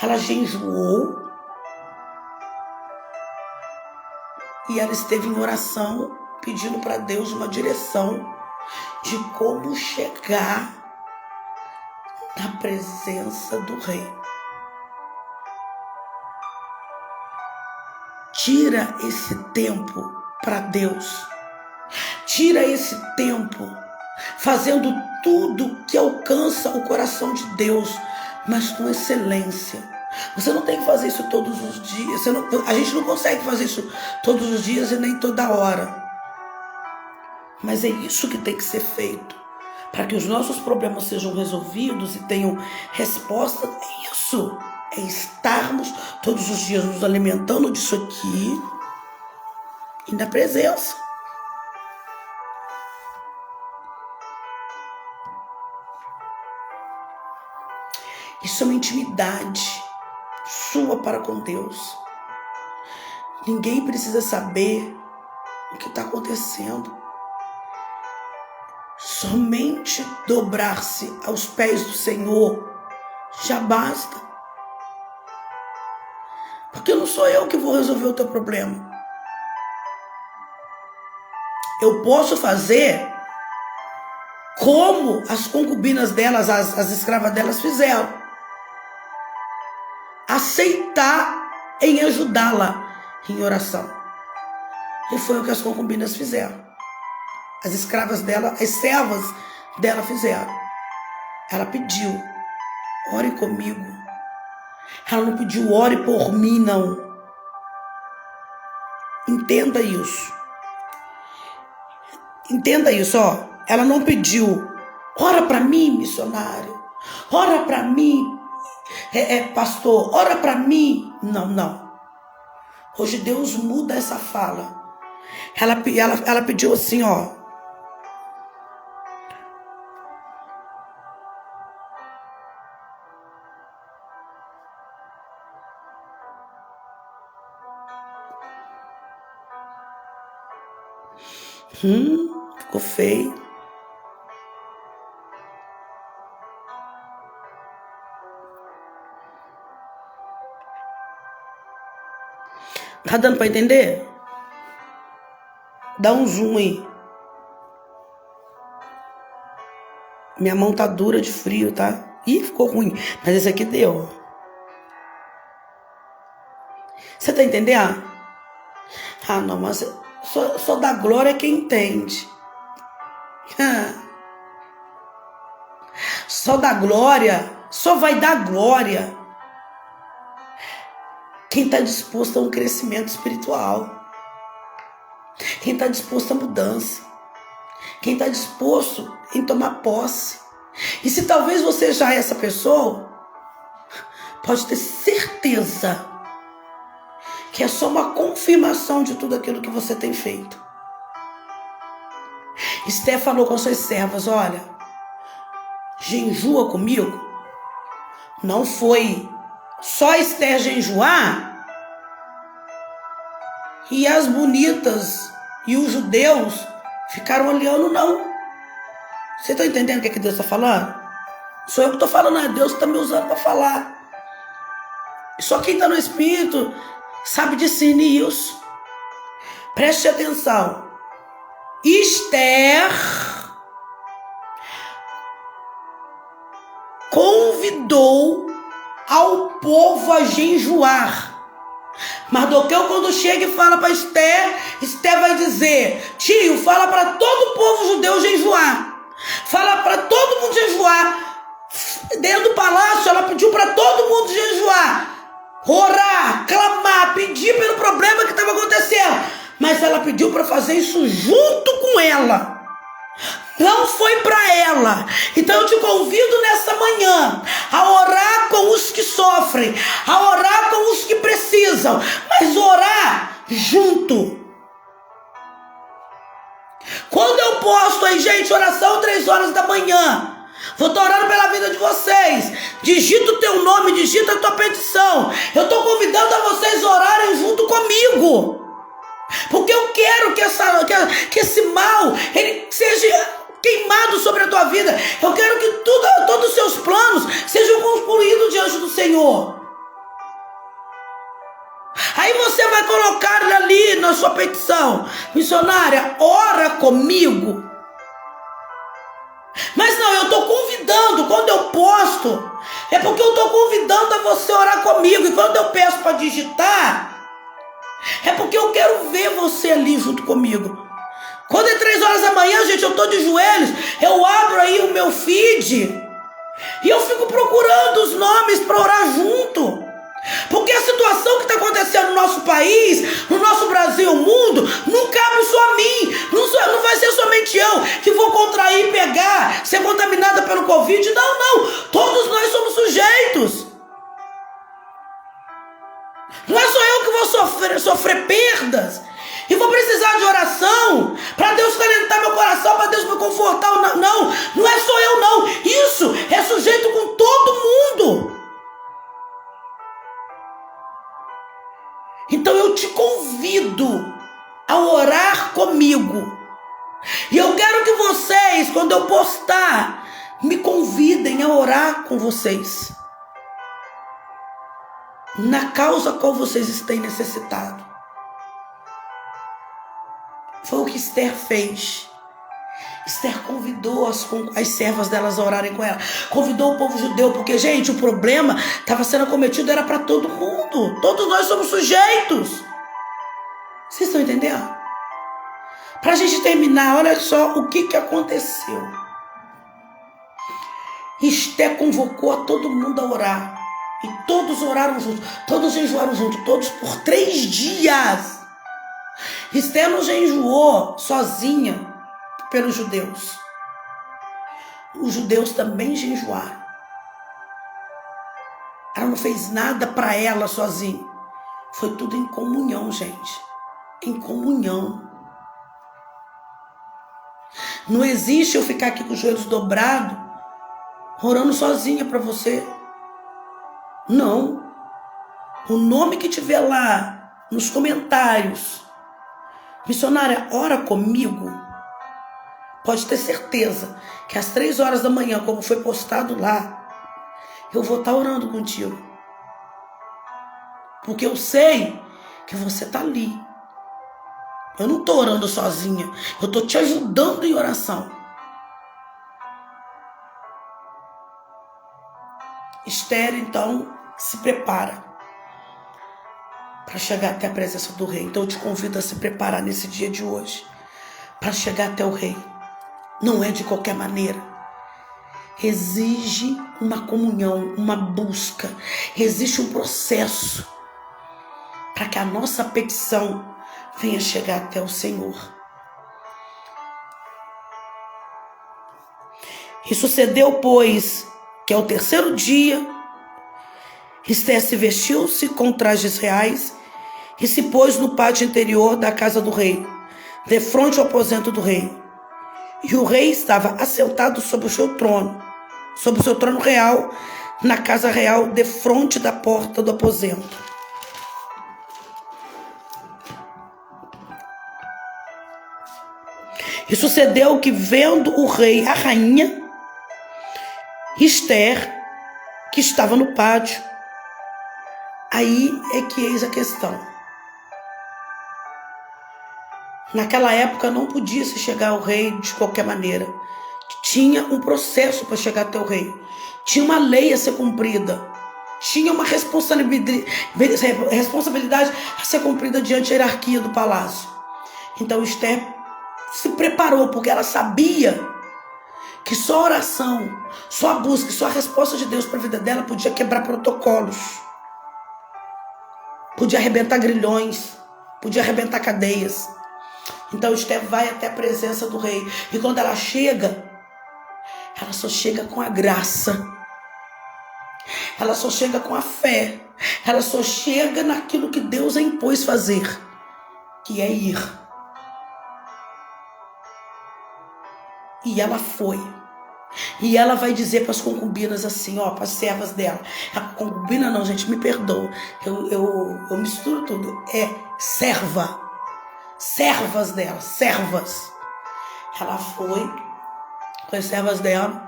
Ela jejuou e ela esteve em oração, pedindo para Deus uma direção de como chegar na presença do rei. Tira esse tempo para Deus. Tira esse tempo fazendo tudo que alcança o coração de Deus, mas com excelência. Você não tem que fazer isso todos os dias. A gente não consegue fazer isso todos os dias e nem toda hora. Mas é isso que tem que ser feito para que os nossos problemas sejam resolvidos e tenham resposta. É isso. É estarmos todos os dias nos alimentando disso aqui e na presença. Isso é uma intimidade sua para com Deus. Ninguém precisa saber o que está acontecendo. Somente dobrar-se aos pés do Senhor já basta. Porque não sou eu que vou resolver o teu problema. Eu posso fazer como as concubinas delas, as escravas delas fizeram. Aceitar em ajudá-la em oração. E foi o que as concubinas fizeram. As escravas dela, as servas dela fizeram. Ela pediu, ore comigo. Ela não pediu, ore por mim, não. Entenda isso. Entenda isso, ó. Ela não pediu, ora para mim, missionário. Ora para mim, pastor. Ora para mim. Não. Hoje Deus muda essa fala. Ela pediu assim, ó. Ficou feio. Tá dando pra entender? Dá um zoom aí. Minha mão tá dura de frio, tá? Ih, ficou ruim. Mas esse aqui deu. Você tá entendendo? Ah, não, mas só dá glória quem entende. Só dá glória, só vai dar glória quem está disposto a um crescimento espiritual, quem está disposto a mudança, quem está disposto em tomar posse. E se talvez você já é essa pessoa, pode ter certeza que é só uma confirmação de tudo aquilo que você tem feito. Esther falou com suas servas, olha, jejua comigo. Não foi só Esther jejuar e as bonitas e os judeus ficaram olhando, não. Você está entendendo o que Deus está falando? Sou eu que estou falando, é Deus que está me usando para falar. Só quem está no Espírito sabe discernir isso. Preste atenção. Esther convidou ao povo a jejuar. Mardoqueu, quando chega e fala para Esther, Esther vai dizer, tio, fala para todo o povo judeu jejuar. Fala para todo mundo jejuar. Dentro do palácio, ela pediu para todo mundo jejuar. Orar, clamar, pedir pelo problema que estava acontecendo. Mas ela pediu para fazer isso junto com ela. Não foi para ela. Então eu te convido nessa manhã a orar com os que sofrem, a orar com os que precisam, mas orar junto. Quando eu posto aí, gente, oração 3 horas da manhã, vou estar orando pela vida de vocês. Digita o teu nome, digita a tua petição. Eu estou convidando a vocês a orarem junto comigo. Porque eu quero que esse mal ele seja queimado sobre a tua vida. Eu quero que todos os seus planos sejam concluídos diante do Senhor. Aí você vai colocar ali na sua petição: missionária, ora comigo. Mas não, eu estou convidando. Quando eu posto, é porque eu estou convidando a você orar comigo. E quando eu peço para digitar, é porque eu quero ver você ali junto comigo. Quando é 3 horas da manhã, gente, eu estou de joelhos, eu abro aí o meu feed e eu fico procurando os nomes para orar junto. Porque a situação que está acontecendo no nosso país, no nosso Brasil, o mundo, não cabe só a mim. Não vai ser somente eu que vou contrair, pegar, ser contaminada pelo Covid. Não. Todos nós somos sujeitos. Não é só eu que vou sofrer perdas e vou precisar de oração para Deus calentar meu coração, para Deus me confortar. Não é só eu não. Isso é sujeito com todo mundo. Então eu te convido a orar comigo. E eu quero que vocês, quando eu postar, me convidem a orar com vocês na causa a qual vocês têm necessitado. Foi o que Esther fez. Esther convidou as servas delas a orarem com ela. Convidou o povo judeu, porque, gente, o problema estava sendo acometido, era para todo mundo. Todos nós somos sujeitos. Vocês estão entendendo? Para a gente terminar, olha só o que aconteceu. Esther convocou a todo mundo a orar. E todos oraram juntos. Todos jejuaram juntos. Todos por 3 dias. Esther não jejuou sozinha pelos judeus. Os judeus também jejuaram. Ela não fez nada para ela sozinha. Foi tudo em comunhão, gente. Em comunhão. Não existe eu ficar aqui com os joelhos dobrados, orando sozinha para você. Não. O nome que tiver lá nos comentários, missionária, ora comigo, pode ter certeza que às 3 horas da manhã, como foi postado lá, eu vou estar orando contigo. Porque eu sei que você está ali. Eu não estou orando sozinha. Eu estou te ajudando em oração. Esther, então, se prepara para chegar até a presença do rei. Então eu te convido a se preparar nesse dia de hoje para chegar até o rei. Não é de qualquer maneira. Exige uma comunhão, uma busca. Existe um processo para que a nossa petição venha chegar até o Senhor. E sucedeu, pois, que ao 3º dia, Esther se vestiu-se com trajes reais e se pôs no pátio interior da casa do rei, defronte ao aposento do rei. E o rei estava assentado sobre o seu trono real, na casa real, defronte da porta do aposento. E sucedeu que, vendo o rei a rainha Esther, que estava no pátio, aí é que eis a questão. Naquela época não podia se chegar ao rei de qualquer maneira. Tinha um processo para chegar até o rei. Tinha uma lei a ser cumprida. Tinha uma responsabilidade a ser cumprida diante da hierarquia do palácio. Então Esther se preparou, porque ela sabia que só a oração, só a busca, só a resposta de Deus para a vida dela podia quebrar protocolos, podia arrebentar grilhões, podia arrebentar cadeias. Então Esther vai até a presença do rei. E quando ela chega, ela só chega com a graça. Ela só chega com a fé. Ela só chega naquilo que Deus a impôs fazer, que é ir. E ela foi. E ela vai dizer para as concubinas assim, ó, para as servas dela. A concubina não, gente, me perdoa. Eu misturo tudo. É serva. servas dela, servas. Ela foi com as servas dela.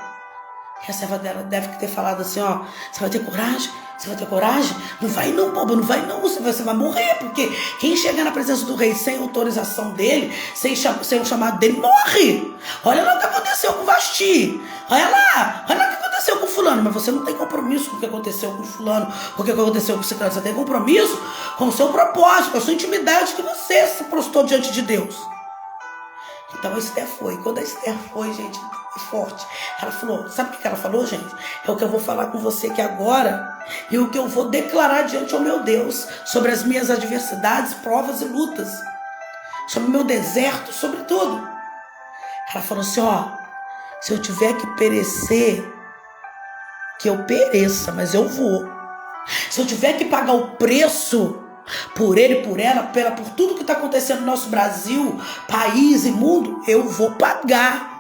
E a serva dela deve ter falado assim, ó, você vai ter coragem? Você vai ter coragem? Não vai não, boba, não vai não, você vai morrer, porque quem chegar na presença do rei sem autorização dele, sem o chamado dele, morre. Olha lá o que aconteceu com Vasti, olha lá o que aconteceu com fulano, mas você não tem compromisso com o que aconteceu com fulano, com o que aconteceu com ciclano, você tem compromisso com o seu propósito, com a sua intimidade, que você se prostou diante de Deus. Então a Esther foi. Quando a Esther foi, gente, forte, ela falou, sabe o que ela falou, gente? É o que eu vou falar com você aqui agora e o que eu vou declarar diante ao meu Deus sobre as minhas adversidades, provas e lutas, sobre o meu deserto, sobre tudo. Ela falou assim, ó, se eu tiver que perecer, que eu pereça, mas eu vou. Se eu tiver que pagar o preço por ele, por ela, por tudo que está acontecendo no nosso Brasil, país e mundo, eu vou pagar.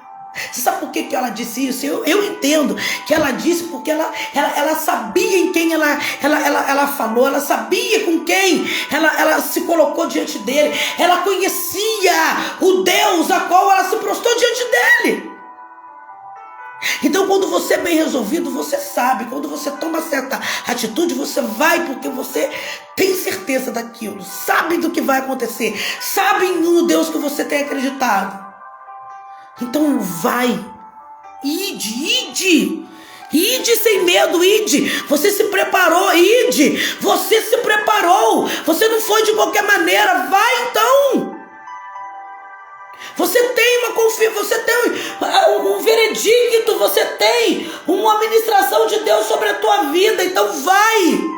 Você sabe por que ela disse isso? Eu entendo que ela disse porque ela sabia em quem ela falou, ela sabia com quem ela se colocou diante dele, ela conhecia o Deus a qual ela se prostou diante dele. Então quando você é bem resolvido, você sabe, quando você toma certa atitude, você vai porque você tem certeza daquilo, sabe do que vai acontecer, sabe no Deus que você tem acreditado. Então vai, ide sem medo, ide, você se preparou, você se preparou, você não foi de qualquer maneira, vai então. Você tem uma confiança, você tem um veredicto, você tem uma administração de Deus sobre a tua vida, então vai.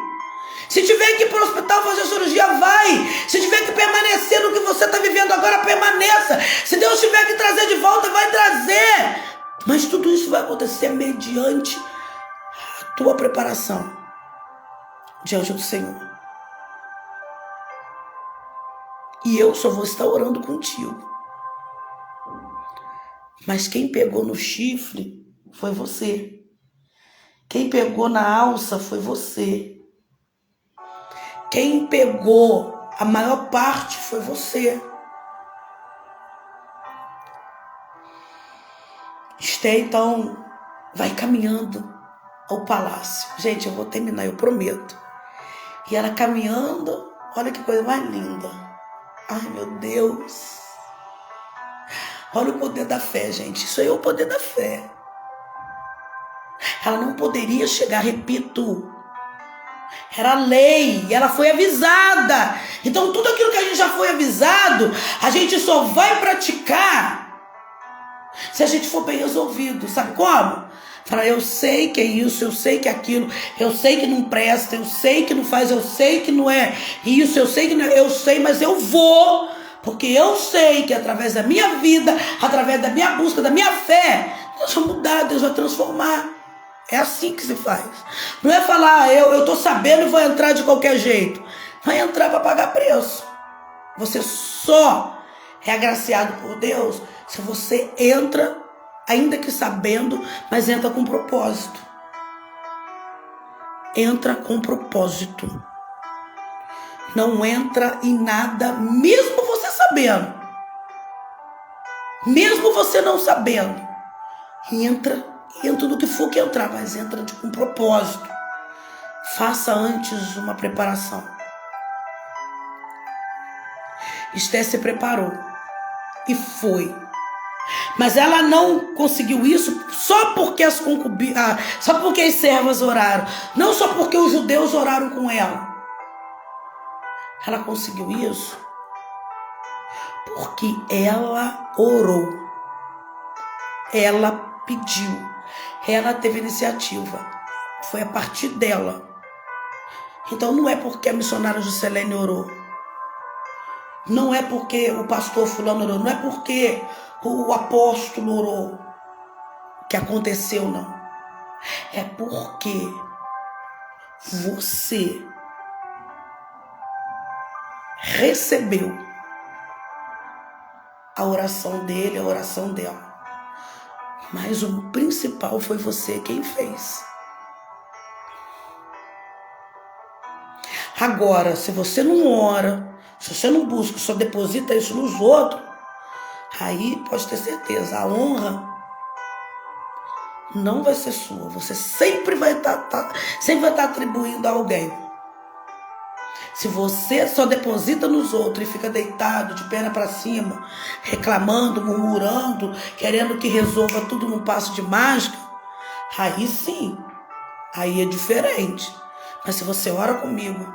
Se tiver que ir para o hospital fazer cirurgia, vai. Se tiver que permanecer no que você está vivendo agora, permaneça. Se Deus tiver que trazer de volta, vai trazer. Mas tudo isso vai acontecer mediante a tua preparação diante do Senhor. E eu só vou estar orando contigo. Mas quem pegou no chifre foi você. Quem pegou na alça foi você. Quem pegou a maior parte foi você. Esther, então, vai caminhando ao palácio. Gente, eu vou terminar, eu prometo. E ela caminhando, olha que coisa mais linda. Ai, meu Deus. Olha o poder da fé, gente. Isso aí é o poder da fé. Ela não poderia chegar, repito. Era lei, e ela foi avisada. Então tudo aquilo que a gente já foi avisado, a gente só vai praticar se a gente for bem resolvido. Sabe como? Falar, eu sei que é isso, eu sei que é aquilo, eu sei que não presta, eu sei que não faz, eu sei que não é isso, eu sei que não é, eu sei, mas eu vou, porque eu sei que através da minha vida, através da minha busca, da minha fé, Deus vai mudar, Deus vai transformar. É assim que se faz. Não é falar, eu tô sabendo e vou entrar de qualquer jeito. Vai entrar para pagar preço. Você só é agraciado por Deus se você entra, ainda que sabendo, mas entra com propósito. Entra com propósito. Não entra em nada, mesmo você sabendo. Mesmo você não sabendo. Entra no que for que entrar, mas entra com propósito. Faça antes uma preparação. Esther se preparou e foi. Mas ela não conseguiu isso só porque as concubinas, só porque as servas oraram, não só porque os judeus oraram com ela. Ela conseguiu isso porque ela orou. Ela pediu. Ela teve iniciativa. Foi a partir dela. Então não é porque a missionária Juscelene orou. Não é porque o pastor fulano orou. Não é porque o apóstolo orou que aconteceu, não. É porque você recebeu a oração dele, a oração dela. Mas o principal foi você quem fez. Agora, se você não ora, Se você não busca, só deposita isso nos outros, aí pode ter certeza, a honra não vai ser sua. Você sempre vai estar atribuindo a alguém. Se você só deposita nos outros e fica deitado, de perna para cima, reclamando, murmurando, querendo que resolva tudo num passo de mágica, aí sim, aí é diferente. Mas se você ora comigo,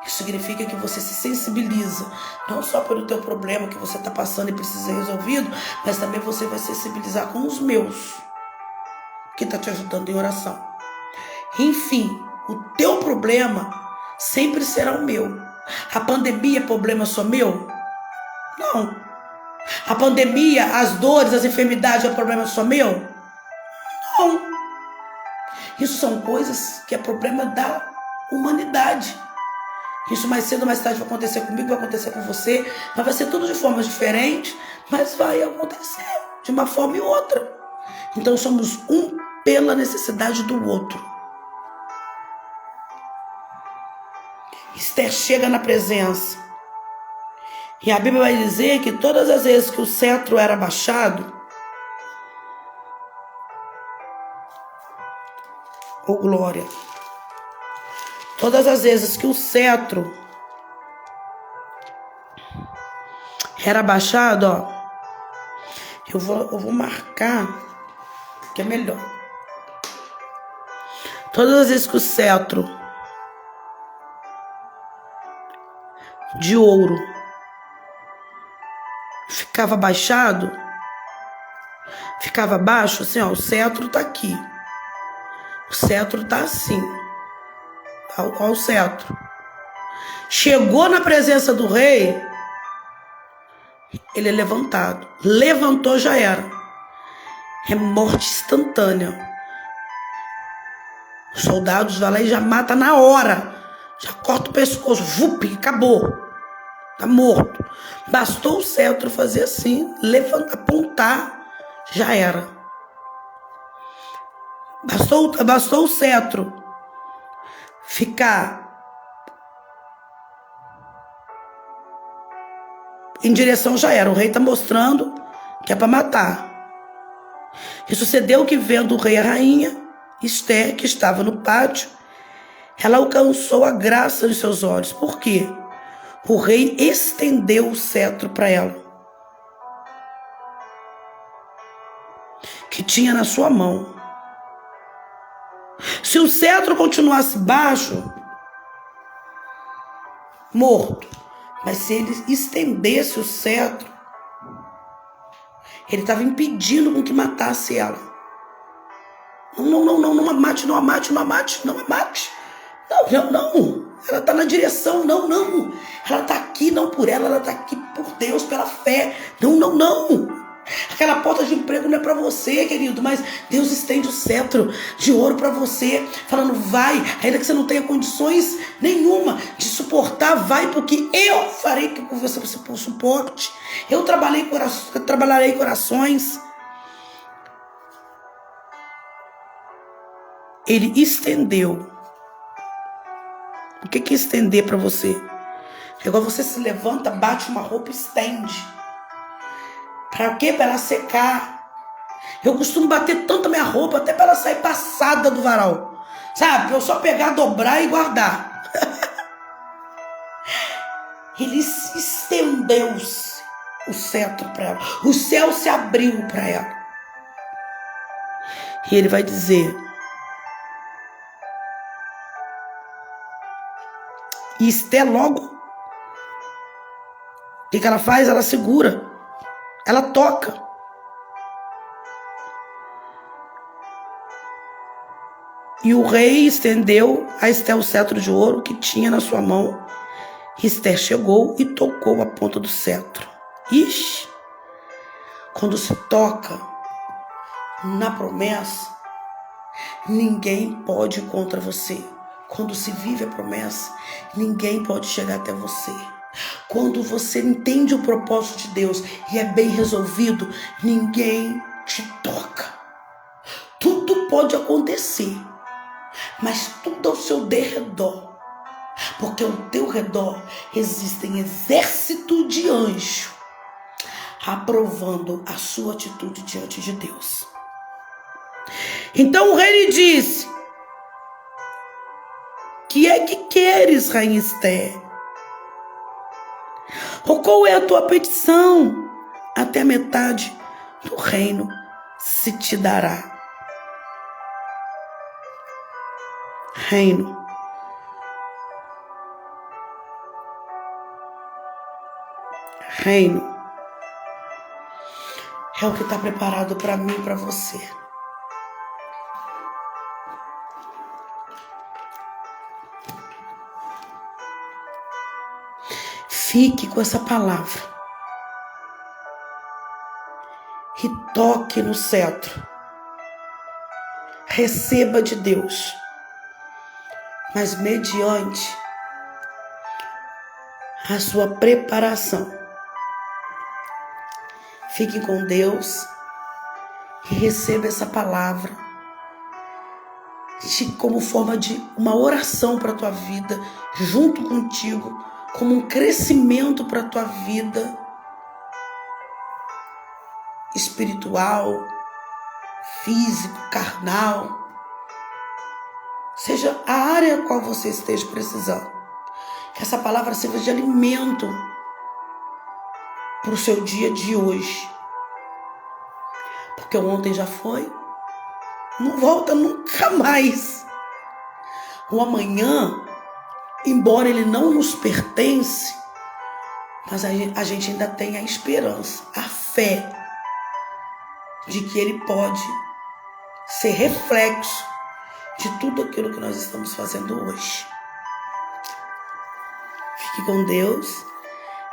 isso significa que você se sensibiliza, não só pelo teu problema que você está passando e precisa ser resolvido, mas também você vai sensibilizar com os meus, que está te ajudando em oração. Enfim, o teu problema sempre será o meu. A pandemia é problema só meu? Não. A pandemia, as dores, as enfermidades é problema só meu? Não. Isso são coisas que é problema da humanidade. Isso mais cedo ou mais tarde vai acontecer comigo, vai acontecer com você, mas vai ser tudo de forma diferente, mas vai acontecer de uma forma e outra. Então somos um pela necessidade do outro. Esther chega na presença. E a Bíblia vai dizer que todas as vezes que o cetro era baixado, oh glória, todas as vezes que o cetro era baixado, ó, eu vou marcar, que é melhor. Todas as vezes que o cetro de ouro ficava baixado, ficava baixo, assim, ó, o cetro tá aqui. O cetro tá assim. Olha o cetro. Chegou na presença do rei, ele é levantado. Levantou, já era. É morte instantânea. Os soldados vão lá e já mata na hora. Já corta o pescoço. Vup, acabou. Tá morto. Bastou o cetro fazer assim, levantar, apontar, já era. Bastou o cetro ficar em direção, já era. O rei tá mostrando que é para matar. E sucedeu que, vendo o rei e a rainha, Esther, que estava no pátio, ela alcançou a graça de seus olhos. Por quê? O rei estendeu o cetro para ela, que tinha na sua mão. Se o cetro continuasse baixo, morto. Mas se ele estendesse o cetro, ele estava impedindo com que matasse ela. Não a mate. Não. Ela está na direção, não. Ela está aqui, não por ela está aqui por Deus, pela fé. Não. Aquela porta de emprego não é para você, querido, mas Deus estende o cetro de ouro para você, falando, vai, ainda que você não tenha condições nenhuma de suportar, vai, porque eu farei que você suporte. Eu trabalharei corações. Ele estendeu. O que é estender para você? É igual você se levanta, bate uma roupa e estende. Para quê? Para ela secar. Eu costumo bater tanto a minha roupa até para ela sair passada do varal. Sabe? Para eu só pegar, dobrar e guardar. Ele estendeu o cetro para ela. O céu se abriu para ela. E ele vai dizer... E Esther logo, o que ela faz? Ela segura, ela toca. E o rei estendeu a Esther o cetro de ouro que tinha na sua mão. Esther chegou e tocou a ponta do cetro. Ixi, quando se toca na promessa, ninguém pode ir contra você. Quando se vive a promessa, ninguém pode chegar até você. Quando você entende o propósito de Deus e é bem resolvido, ninguém te toca. Tudo pode acontecer, mas tudo ao seu derredor porque ao teu redor existem exército de anjos aprovando a sua atitude diante de Deus. Então o rei lhe disse: que é que queres, rainha Esther? Ou qual é a tua petição? Até a metade do reino se te dará. Reino. Reino é o que está preparado para mim e para você. Fique com essa palavra e toque no cetro. Receba de Deus, mas mediante a sua preparação. Fique com Deus e receba essa palavra como forma de uma oração para a tua vida, junto contigo, como um crescimento para a tua vida espiritual, físico, carnal, seja a área a qual você esteja precisando. Que essa palavra sirva de alimento para o seu dia de hoje. Porque o ontem já foi, não volta nunca mais. O amanhã, embora ele não nos pertence, mas a gente ainda tem a esperança, a fé de que ele pode ser reflexo de tudo aquilo que nós estamos fazendo hoje. Fique com Deus,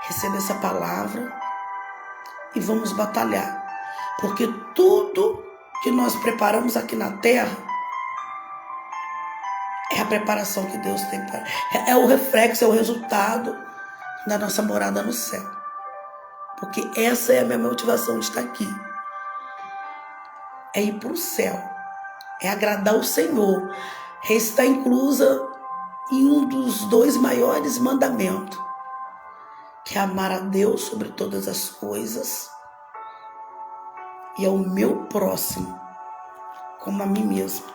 receba essa palavra e vamos batalhar. Porque tudo que nós preparamos aqui na terra é a preparação que Deus tem para... É o reflexo, é o resultado da nossa morada no céu. Porque essa é a minha motivação de estar aqui. É ir para o céu. É agradar o Senhor. Está inclusa em um dos 2 maiores mandamentos, que é amar a Deus sobre todas as coisas e ao meu próximo como a mim mesmo.